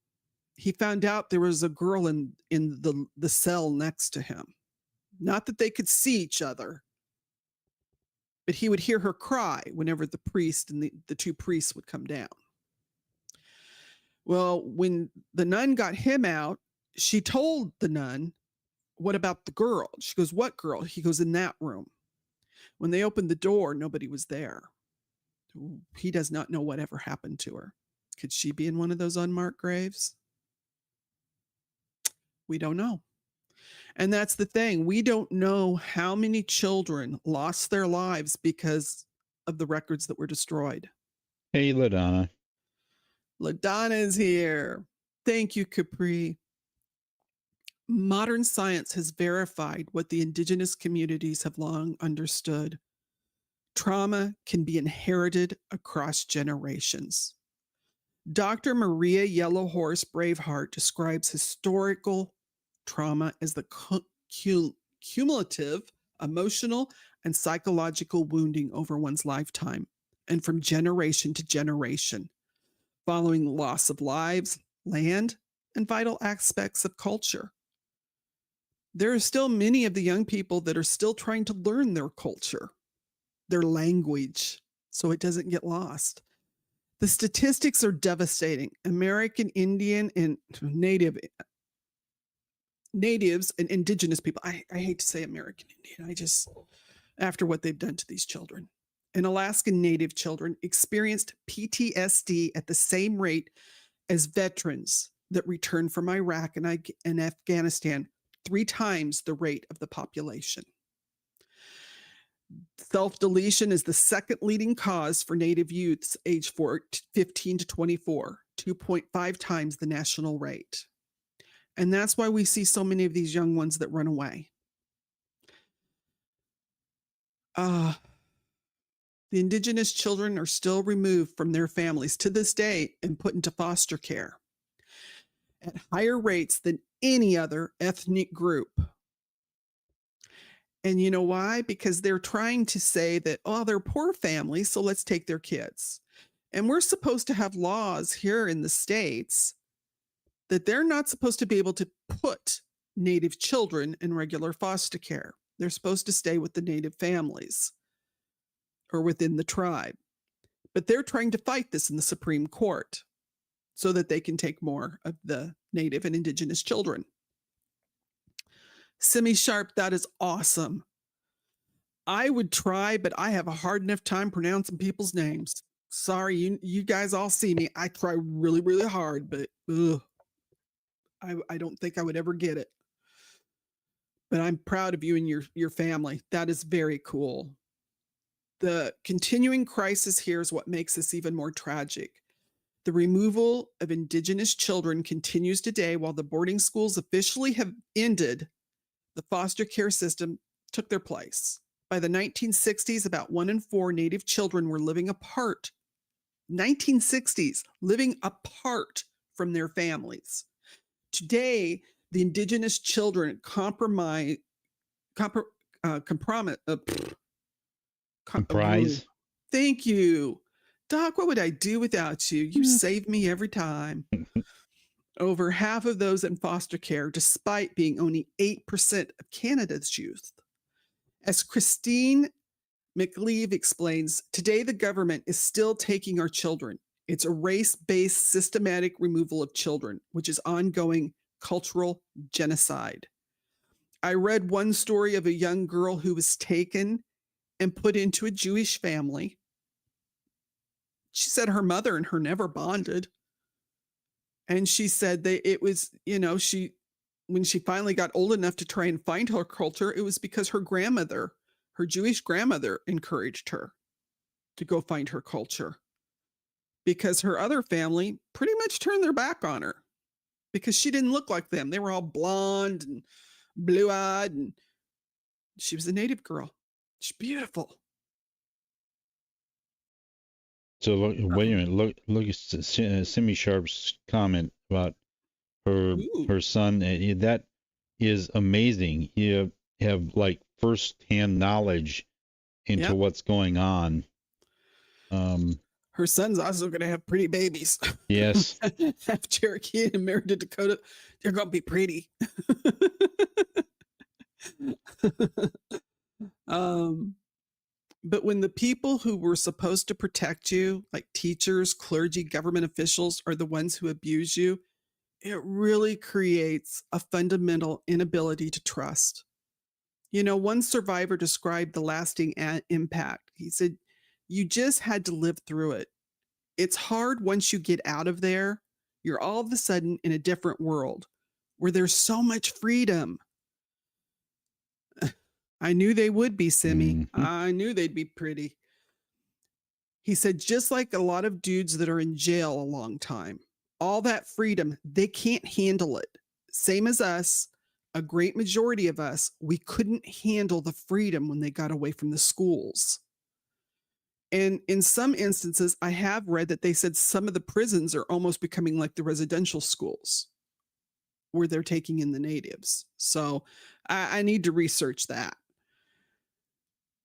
he found out there was a girl in the cell next to him. Not that they could see each other, but he would hear her cry whenever the priest and the 2 priests would come down. Well, when the nun got him out, she told the nun, what about the girl? She goes, what girl? He goes, in that room. When they opened the door, nobody was there. He does not know whatever happened to her. Could she be in one of those unmarked graves? We don't know. And that's the thing. We don't know how many children lost their lives because of the records that were destroyed. Hey, LaDonna. LaDonna is here. Thank you, Capri. Modern science has verified what the indigenous communities have long understood. Trauma can be inherited across generations. Dr. Maria Yellowhorse Braveheart describes historical trauma as the cumulative emotional and psychological wounding over one's lifetime and from generation to generation, following loss of lives, land, and vital aspects of culture. There are still many of the young people that are still trying to learn their culture, their language, so it doesn't get lost. The statistics are devastating. American Indian and natives and indigenous people, I hate to say American Indian, after what they've done to these children, and Alaskan Native children experienced PTSD at the same rate as veterans that returned from Iraq and Afghanistan, 3 times the rate of the population. Self-deletion is the second leading cause for Native youths aged 15 to 24, 2.5 times the national rate. And that's why we see so many of these young ones that run away. The indigenous children are still removed from their families to this day and put into foster care at higher rates than any other ethnic group. And you know why? Because they're trying to say that, oh, they're poor families, so let's take their kids. And we're supposed to have laws here in the States that they're not supposed to be able to put Native children in regular foster care. They're supposed to stay with the Native families or within the tribe. But they're trying to fight this in the Supreme Court so that they can take more of the Native and Indigenous children. Simi Sharp, that is awesome. I would try, but I have a hard enough time pronouncing people's names. Sorry, you guys all see me. I try really, really hard, but I don't think I would ever get it. But I'm proud of you and your family. That is very cool. The continuing crisis here is what makes this even more tragic. The removal of Indigenous children continues today while the boarding schools officially have ended. The foster care system took their place. By the 1960s, about 1 in 4 Native children were living apart. 1960s, living apart from their families. Today, the Indigenous children comprise. Thank you. Doc, what would I do without you? You save me every time. Over half of those in foster care, despite being only 8% of Canada's youth. As Christine McLeave explains, today the government is still taking our children. It's a race-based systematic removal of children, which is ongoing cultural genocide. I read one story of a young girl who was taken and put into a Jewish family. She said her mother and her never bonded. And she said that it was, when she finally got old enough to try and find her culture, it was because her grandmother, her Jewish grandmother, encouraged her to go find her culture. Because her other family pretty much turned their back on her because she didn't look like them. They were all blonde and blue-eyed, and she was a Native girl. She's beautiful. So wait a minute. Look at Simi Sharp's comment about her son. That is amazing. You have like first-hand knowledge into what's going on. Her son's also going to have pretty babies. Yes. Half Cherokee and married to Dakota. They're going to be pretty. But when the people who were supposed to protect you, like teachers, clergy, government officials, are the ones who abuse you, it really creates a fundamental inability to trust. One survivor described the lasting impact. He said, you just had to live through it. It's hard once you get out of there. You're all of a sudden in a different world where there's so much freedom. I knew they would be, Simi. Mm-hmm. I knew they'd be pretty. He said, just like a lot of dudes that are in jail a long time, all that freedom, they can't handle it. Same as us, a great majority of us, we couldn't handle the freedom when they got away from the schools. And in some instances, I have read that they said some of the prisons are almost becoming like the residential schools where they're taking in the natives. So I need to research that.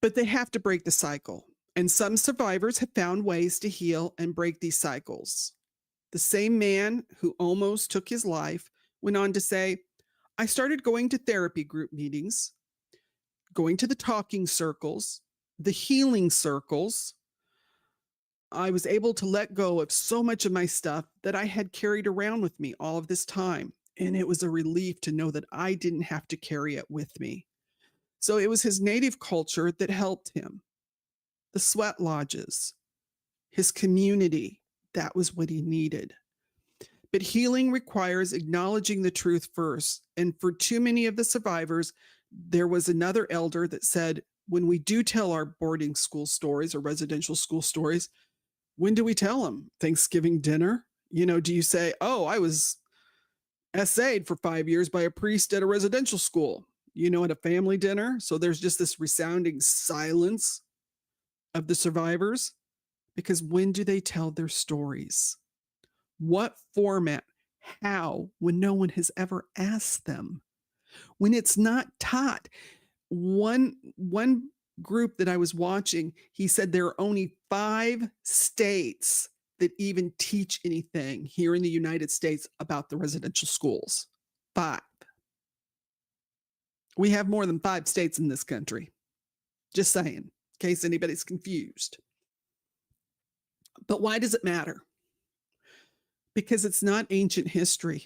But they have to break the cycle. And some survivors have found ways to heal and break these cycles. The same man who almost took his life went on to say, I started going to therapy group meetings, going to the talking circles, the healing circles. I was able to let go of so much of my stuff that I had carried around with me all of this time. And it was a relief to know that I didn't have to carry it with me. So it was his Native culture that helped him. The sweat lodges, his community, that was what he needed. But healing requires acknowledging the truth first. And for too many of the survivors, there was another elder that said, when we do tell our boarding school stories or residential school stories, when do we tell them? Thanksgiving dinner? Do you say, oh, I was essayed for 5 years by a priest at a residential school, at a family dinner? So there's just this resounding silence of the survivors, because when do they tell their stories? What format? How, when no one has ever asked them? When it's not taught? One group that I was watching, he said there are only 5 states that even teach anything here in the United States about the residential schools. 5. We have more than 5 states in this country. Just saying, in case anybody's confused. But why does it matter? Because it's not ancient history.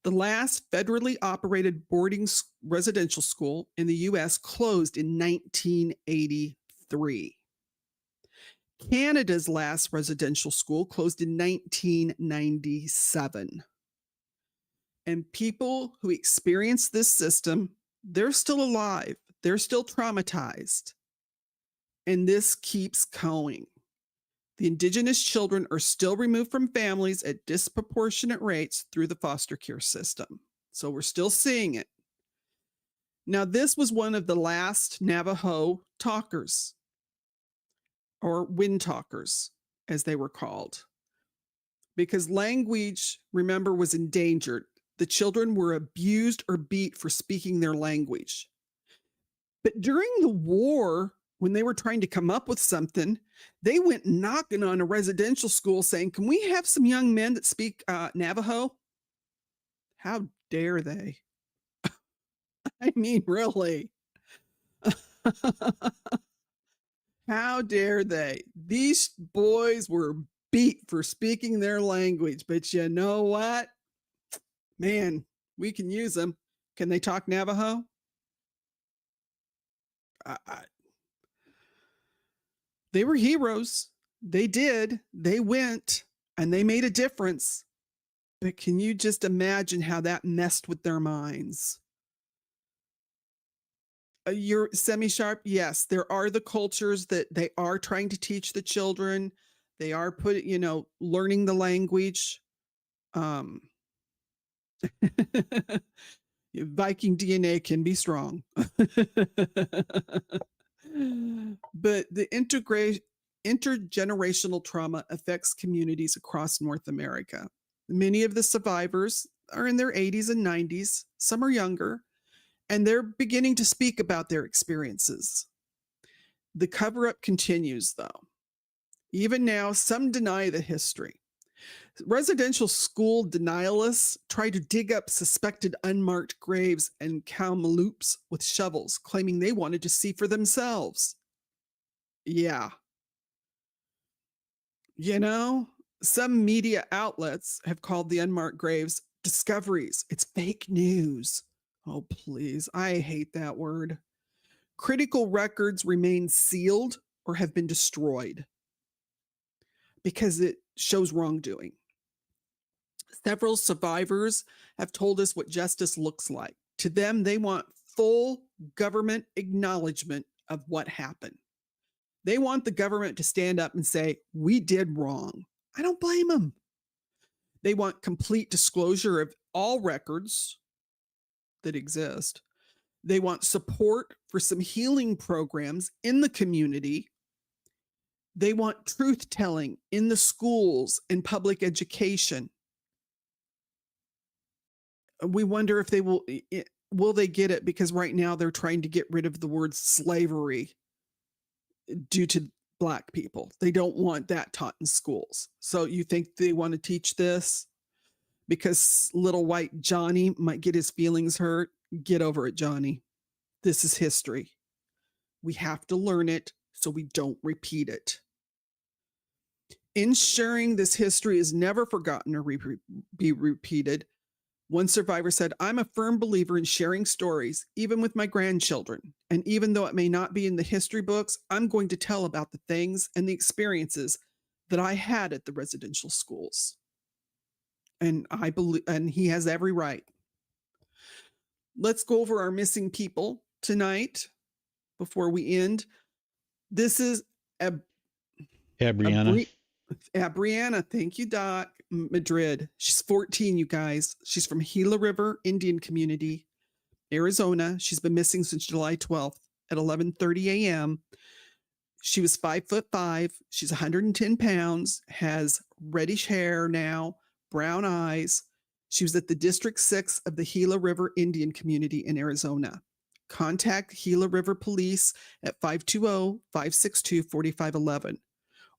The last federally operated boarding residential school in the U.S. closed in 1983. Canada's last residential school closed in 1997. And people who experienced this system, they're still alive. They're still traumatized. And this keeps going. The Indigenous children are still removed from families at disproportionate rates through the foster care system. So we're still seeing it. Now, this was one of the last Navajo talkers, or wind talkers, as they were called, because language, remember, was endangered. The children were abused or beat for speaking their language. But during the war, when they were trying to come up with something, they went knocking on a residential school saying, "Can we have some young men that speak Navajo?" How dare they? I mean, really. How dare they? These boys were beat for speaking their language, but you know what? Man, we can use them. Can they talk Navajo? They were heroes. They did. They went and they made a difference. But can you just imagine how that messed with their minds? You're semi-sharp. Yes, there are the cultures that they are trying to teach the children. They are learning the language. Viking DNA can be strong. But the intergenerational trauma affects communities across North America. Many of the survivors are in their 80s and 90s. Some are younger, and they're beginning to speak about their experiences. The cover-up continues, though. Even now, some deny the history. Residential school denialists try to dig up suspected unmarked graves and Kamloops with shovels, claiming they wanted to see for themselves. Yeah. Some media outlets have called the unmarked graves discoveries. It's fake news. Oh, please. I hate that word. Critical records remain sealed or have been destroyed because it shows wrongdoing. Several survivors have told us what justice looks like. To them, they want full government acknowledgement of what happened. They want the government to stand up and say, "We did wrong." I don't blame them. They want complete disclosure of all records that exist. They want support for some healing programs in the community. They want truth telling in the schools and public education. We wonder if they will they get it, because right now they're trying to get rid of the word slavery due to Black people. They don't want that taught in schools. So you think they want to teach this because little white Johnny might get his feelings hurt? Get over it, Johnny. This is history. We have to learn it so we don't repeat it. Ensuring this history is never forgotten or be repeated. One survivor said, "I'm a firm believer in sharing stories, even with my grandchildren. And even though it may not be in the history books, I'm going to tell about the things and the experiences that I had at the residential schools." And I believe, and he has every right. Let's go over our missing people tonight before we end. This is Brianna. Brianna, thank you, Doc. Madrid. She's 14, you guys. She's from Gila River Indian Community, Arizona. She's been missing since July 12th at 11:30 a.m. She was 5'5". She's 110 pounds, has reddish hair now, brown eyes. She was at the District 6 of the Gila River Indian Community in Arizona. Contact Gila River Police at 520-562-4511.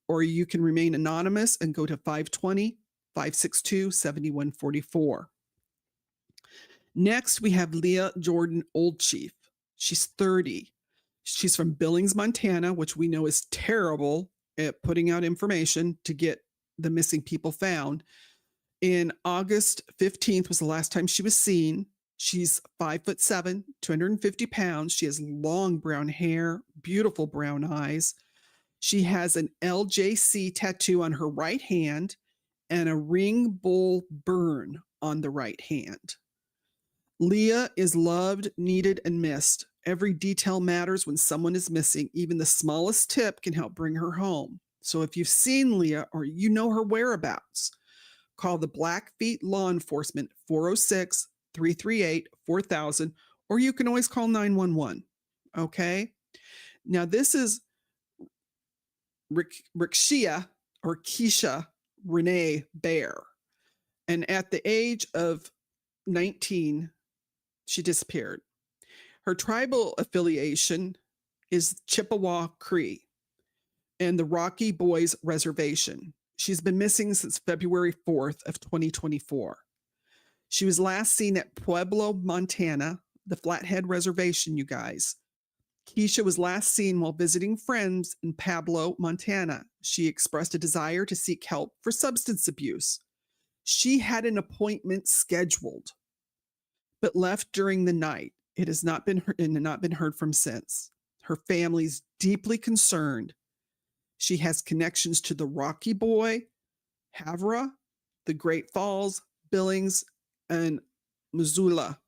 Or you can remain anonymous and go to 520-562-7144. Next, we have Leah Jordan Oldchief. She's 30. She's from Billings, Montana, which we know is terrible at putting out information to get the missing people found. In August 15th was the last time she was seen. She's 5'7", 250 pounds. She has long brown hair, beautiful brown eyes. She has an LJC tattoo on her right hand and a ring bull burn on the right hand. Leah is loved, needed, and missed. Every detail matters when someone is missing. Even the smallest tip can help bring her home. So if you've seen Leah or you know her whereabouts, call the Blackfeet Law Enforcement 406-338-4000, or you can always call 911. Okay? Now, this is Rikshia or Keisha Renee Bear. And at the age of 19, she disappeared. Her tribal affiliation is Chippewa Cree and the Rocky Boys Reservation. She's been missing since February 4th of 2024. She was last seen at Pueblo, Montana, the Flathead Reservation, you guys. Keisha was last seen while visiting friends in Pueblo, Montana. She expressed a desire to seek help for substance abuse. She had an appointment scheduled, but left during the night. It has not been heard from since. Her family's deeply concerned. She has connections to the Rocky Boy, Havre, the Great Falls, Billings, and Missoula,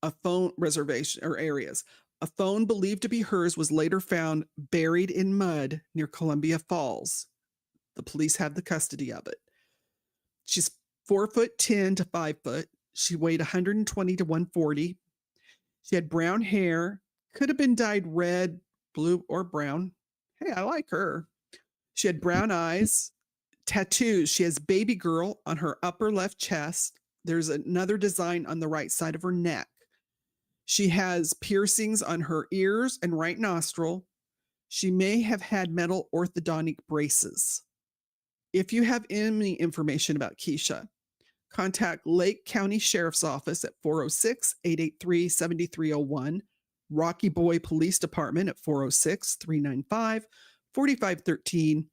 a phone reservation or areas. A phone believed to be hers was later found buried in mud near Columbia Falls. The police have the custody of it. She's 4'10" to 5 foot. She weighed 120 to 140. She had brown hair, could have been dyed red, blue, or brown. Hey, I like her. She had brown eyes, tattoos. She has baby girl on her upper left chest. There's another design on the right side of her neck. She has piercings on her ears and right nostril. She may have had metal orthodontic braces. If you have any information about Keisha, contact Lake County Sheriff's Office at 406-883-7301, Rocky Boy Police Department at 406-395-4513,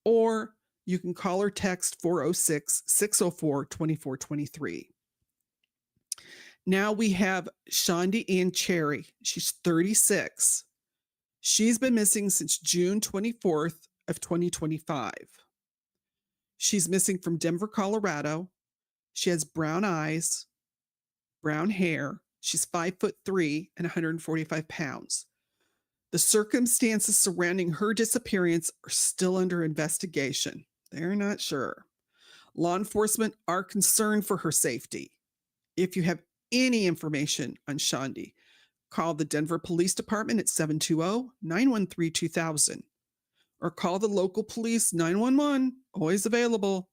or you can call or text 406-604-2423. Now we have Shondi Ann Cherry. She's 36. She's been missing since June 24th of 2025. She's missing from Denver, Colorado. She has brown eyes, brown hair. She's 5'3" and 145 pounds. The circumstances surrounding her disappearance are still under investigation. They're not sure. Law enforcement are concerned for her safety. If you have any information on Shondi, call the Denver Police Department at 720-913-2000 or call the local police 911, always available.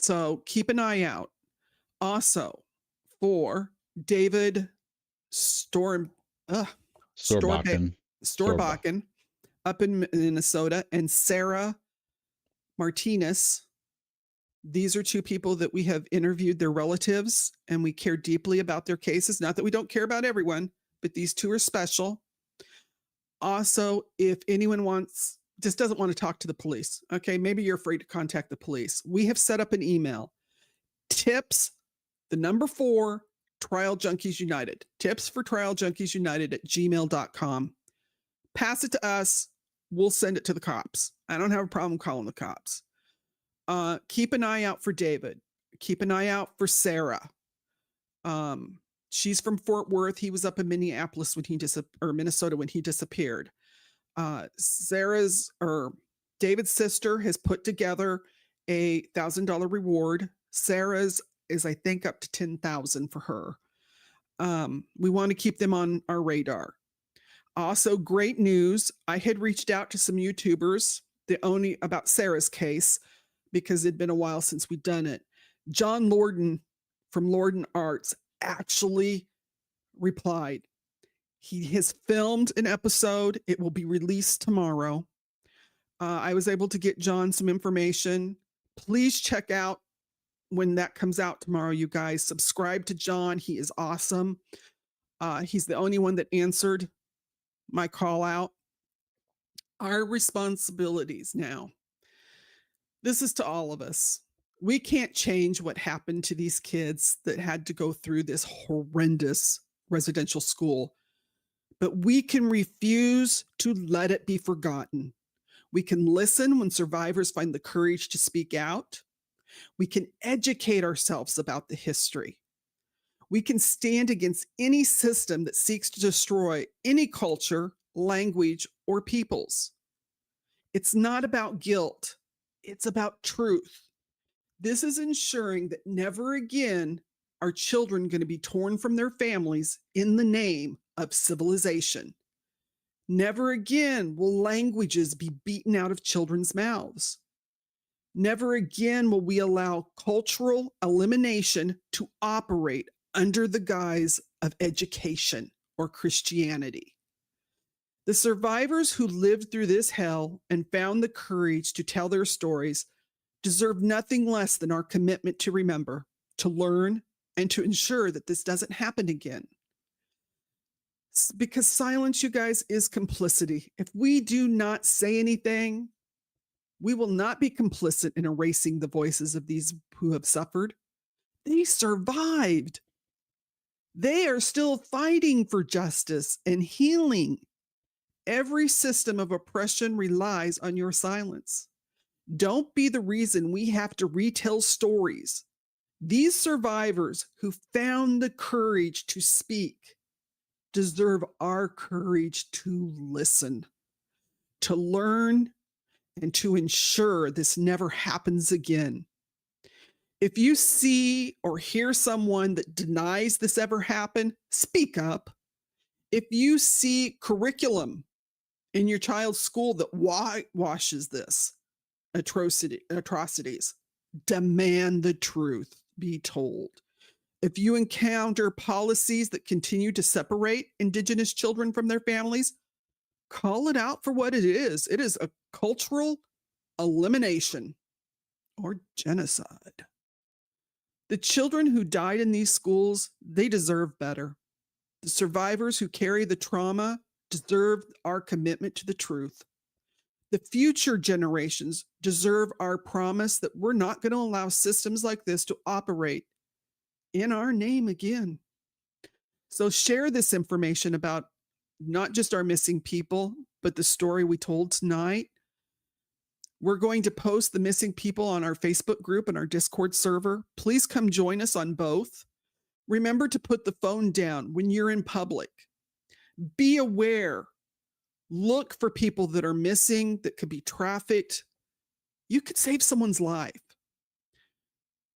So keep an eye out. Also, for David Storbakken up in Minnesota and Sarah Martinez. These are two people that we have interviewed their relatives, and we care deeply about their cases. Not that we don't care about everyone, but these two are special. Also, if anyone just doesn't want to talk to the police, okay, maybe you're afraid to contact the police. We have set up an email, tips, 4, Trial Junkies United, tips for Trial Junkies United at gmail.com. Pass it to us. We'll send it to the cops. I don't have a problem calling the cops. Keep an eye out for David. Keep an eye out for Sarah. She's from Fort Worth. He was up in Minneapolis Minnesota when he disappeared. David's sister has put together a $1,000 reward. Sarah's is, I think, up to $10,000 for her. We want to keep them on our radar. Also, great news. I had reached out to some YouTubers, about Sarah's case, because it'd been a while since we'd done it. John Lorden from Lorden Arts actually replied. He has filmed an episode. It will be released tomorrow. I was able to get John some information. Please check out when that comes out tomorrow, you guys. Subscribe to John. He is awesome. He's the only one that answered my call out. Our responsibilities now. This is to all of us. We can't change what happened to these kids that had to go through this horrendous residential school, but we can refuse to let it be forgotten. We can listen when survivors find the courage to speak out. We can educate ourselves about the history. We can stand against any system that seeks to destroy any culture, language, or peoples. It's not about guilt. It's about truth. This is ensuring that never again are children going to be torn from their families in the name of civilization. Never again will languages be beaten out of children's mouths. Never again will we allow cultural elimination to operate under the guise of education or Christianity. The survivors who lived through this hell and found the courage to tell their stories deserve nothing less than our commitment to remember, to learn, and to ensure that this doesn't happen again. Because silence, you guys, is complicity. If we do not say anything, we will not be complicit in erasing the voices of these who have suffered. They survived. They are still fighting for justice and healing. Every system of oppression relies on your silence. Don't be the reason we have to retell stories. These survivors who found the courage to speak deserve our courage to listen, to learn, and to ensure this never happens again. If you see or hear someone that denies this ever happened, speak up. If you see curriculum in your child's school that whitewashes this atrocities, demand the truth be told. If you encounter policies that continue to separate Indigenous children from their families, call it out for what it is. It is a cultural elimination or genocide. The children who died in these schools, they deserve better. The survivors who carry the trauma deserve our commitment to the truth. The future generations deserve our promise that we're not going to allow systems like this to operate in our name again. So share this information about not just our missing people, but the story we told tonight. We're going to post the missing people on our Facebook group and our Discord server. Please come join us on both. Remember to put the phone down when you're in public. Be aware. Look for people that are missing, that could be trafficked. You could save someone's life.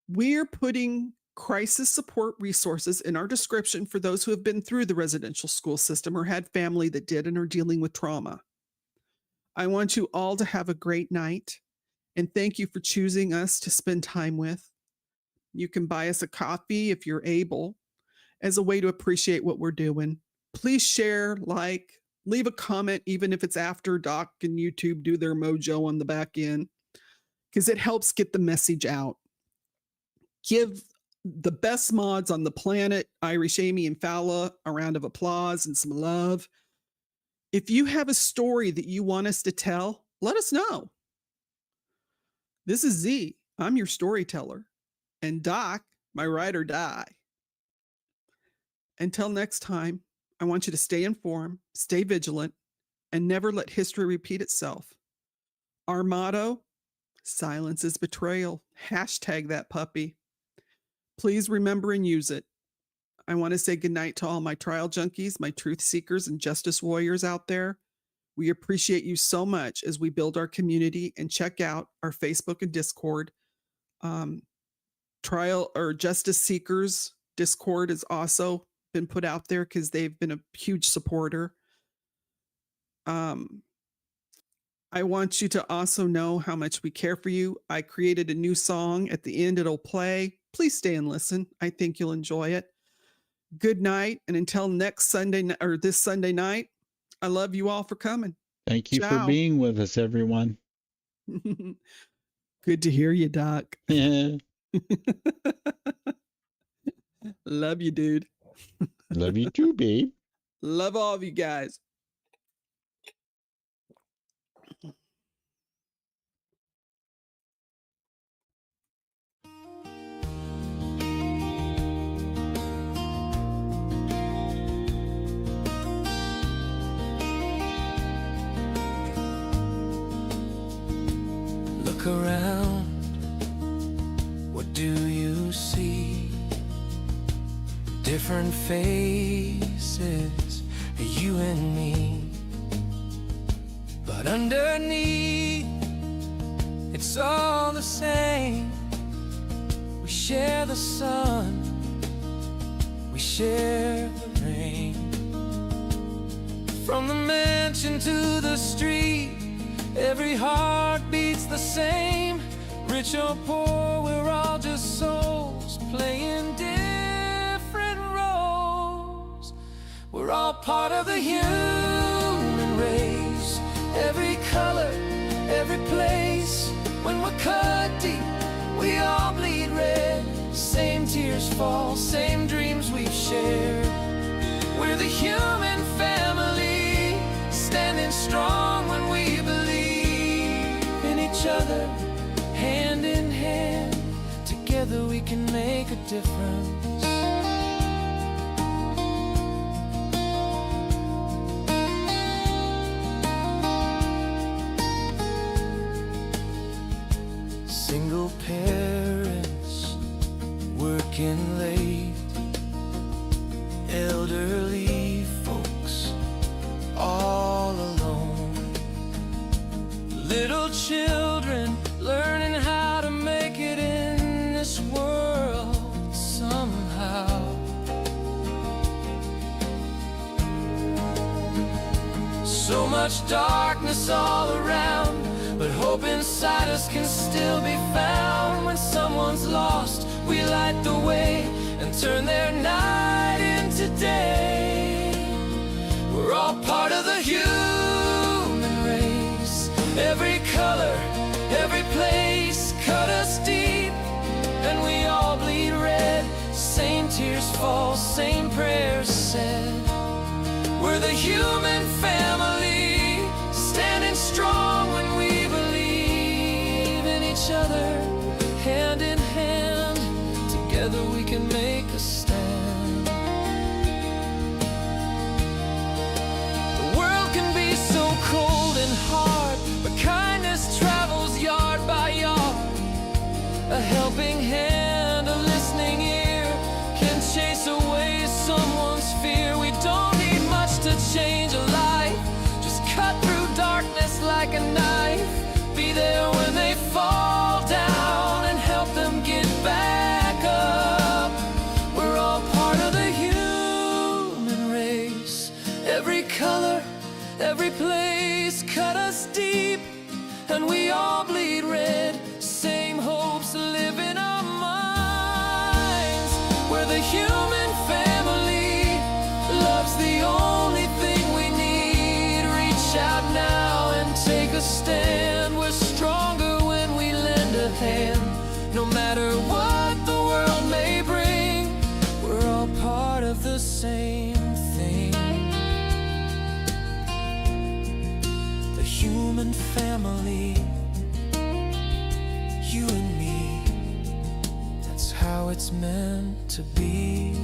We're putting crisis support resources in our description for those who have been through the residential school system or had family that did and are dealing with trauma. I want you all to have a great night, and thank you for choosing us to spend time with. You can buy us a coffee if you're able, as a way to appreciate what we're doing. Please share, like, leave a comment, even if it's after Doc and YouTube do their mojo on the back end, because it helps get the message out. Give the best mods on the planet, Irish Amy and Fala, a round of applause and some love. If you have a story that you want us to tell, let us know. This is Z. I'm your storyteller. And Doc, my ride or die. Until next time, I want you to stay informed, stay vigilant, and never let history repeat itself. Our motto, silence is betrayal. Hashtag that puppy. Please remember and use it. I want to say goodnight to all my trial junkies, my truth seekers, and justice warriors out there. We appreciate you so much as we build our community, and check out our Facebook and Discord. Trial or Justice Seekers Discord has also been put out there because they've been a huge supporter. I want you to also know how much we care for you. I created a new song. At the end, it'll play. Please stay and listen. I think you'll enjoy it. Good night. And until next Sunday or this Sunday night, I love you all for coming. Thank you for Ciao. being with us, everyone. Good to hear you, Doc. Yeah. Love you, dude. Love you too, babe. Love all of you guys. Look around, what do you see? Different faces, you and me. But underneath, it's all the same. We share the sun, we share the rain. From the mansion to the street, every heart beats the same. Rich or poor, we're all just souls playing different roles. We're all part of the human race. Every color, every place. When we're cut deep, we all bleed red. Same tears fall, same dreams we've shared. We're the human family, standing strong when we believe in each other, hand in hand. Together we can make a difference. Single parents working late, elderly folks all alone, little children learning how to make it in this world somehow. So much darkness all around, but hope inside us can still be found. When someone's lost, we light the way and turn their night into day. We're all part of the human race. Every color, every place cut us deep, and we all bleed red. Same tears fall, same prayers said. We're the human family, standing strong when we believe in each other, hand in hand. Together we can make a stand. The world can be so cold and hard, but kindness travels yard by yard. A helping hand, a listening ear can chase away someone's fear. We don't need much to change a life, just cut through darkness like a knife. Be there when they fall down and help them get back up. We're all part of the human race. Every color, every place cut us deep, and we all bleed red. Same hopes live in our minds. We're the human family. Love's the only thing we need. Reach out now and take a stand. We're stronger when we lend a hand. No matter what the world may bring, we're all part of the same thing. The human family, you and me, that's how it's meant to be.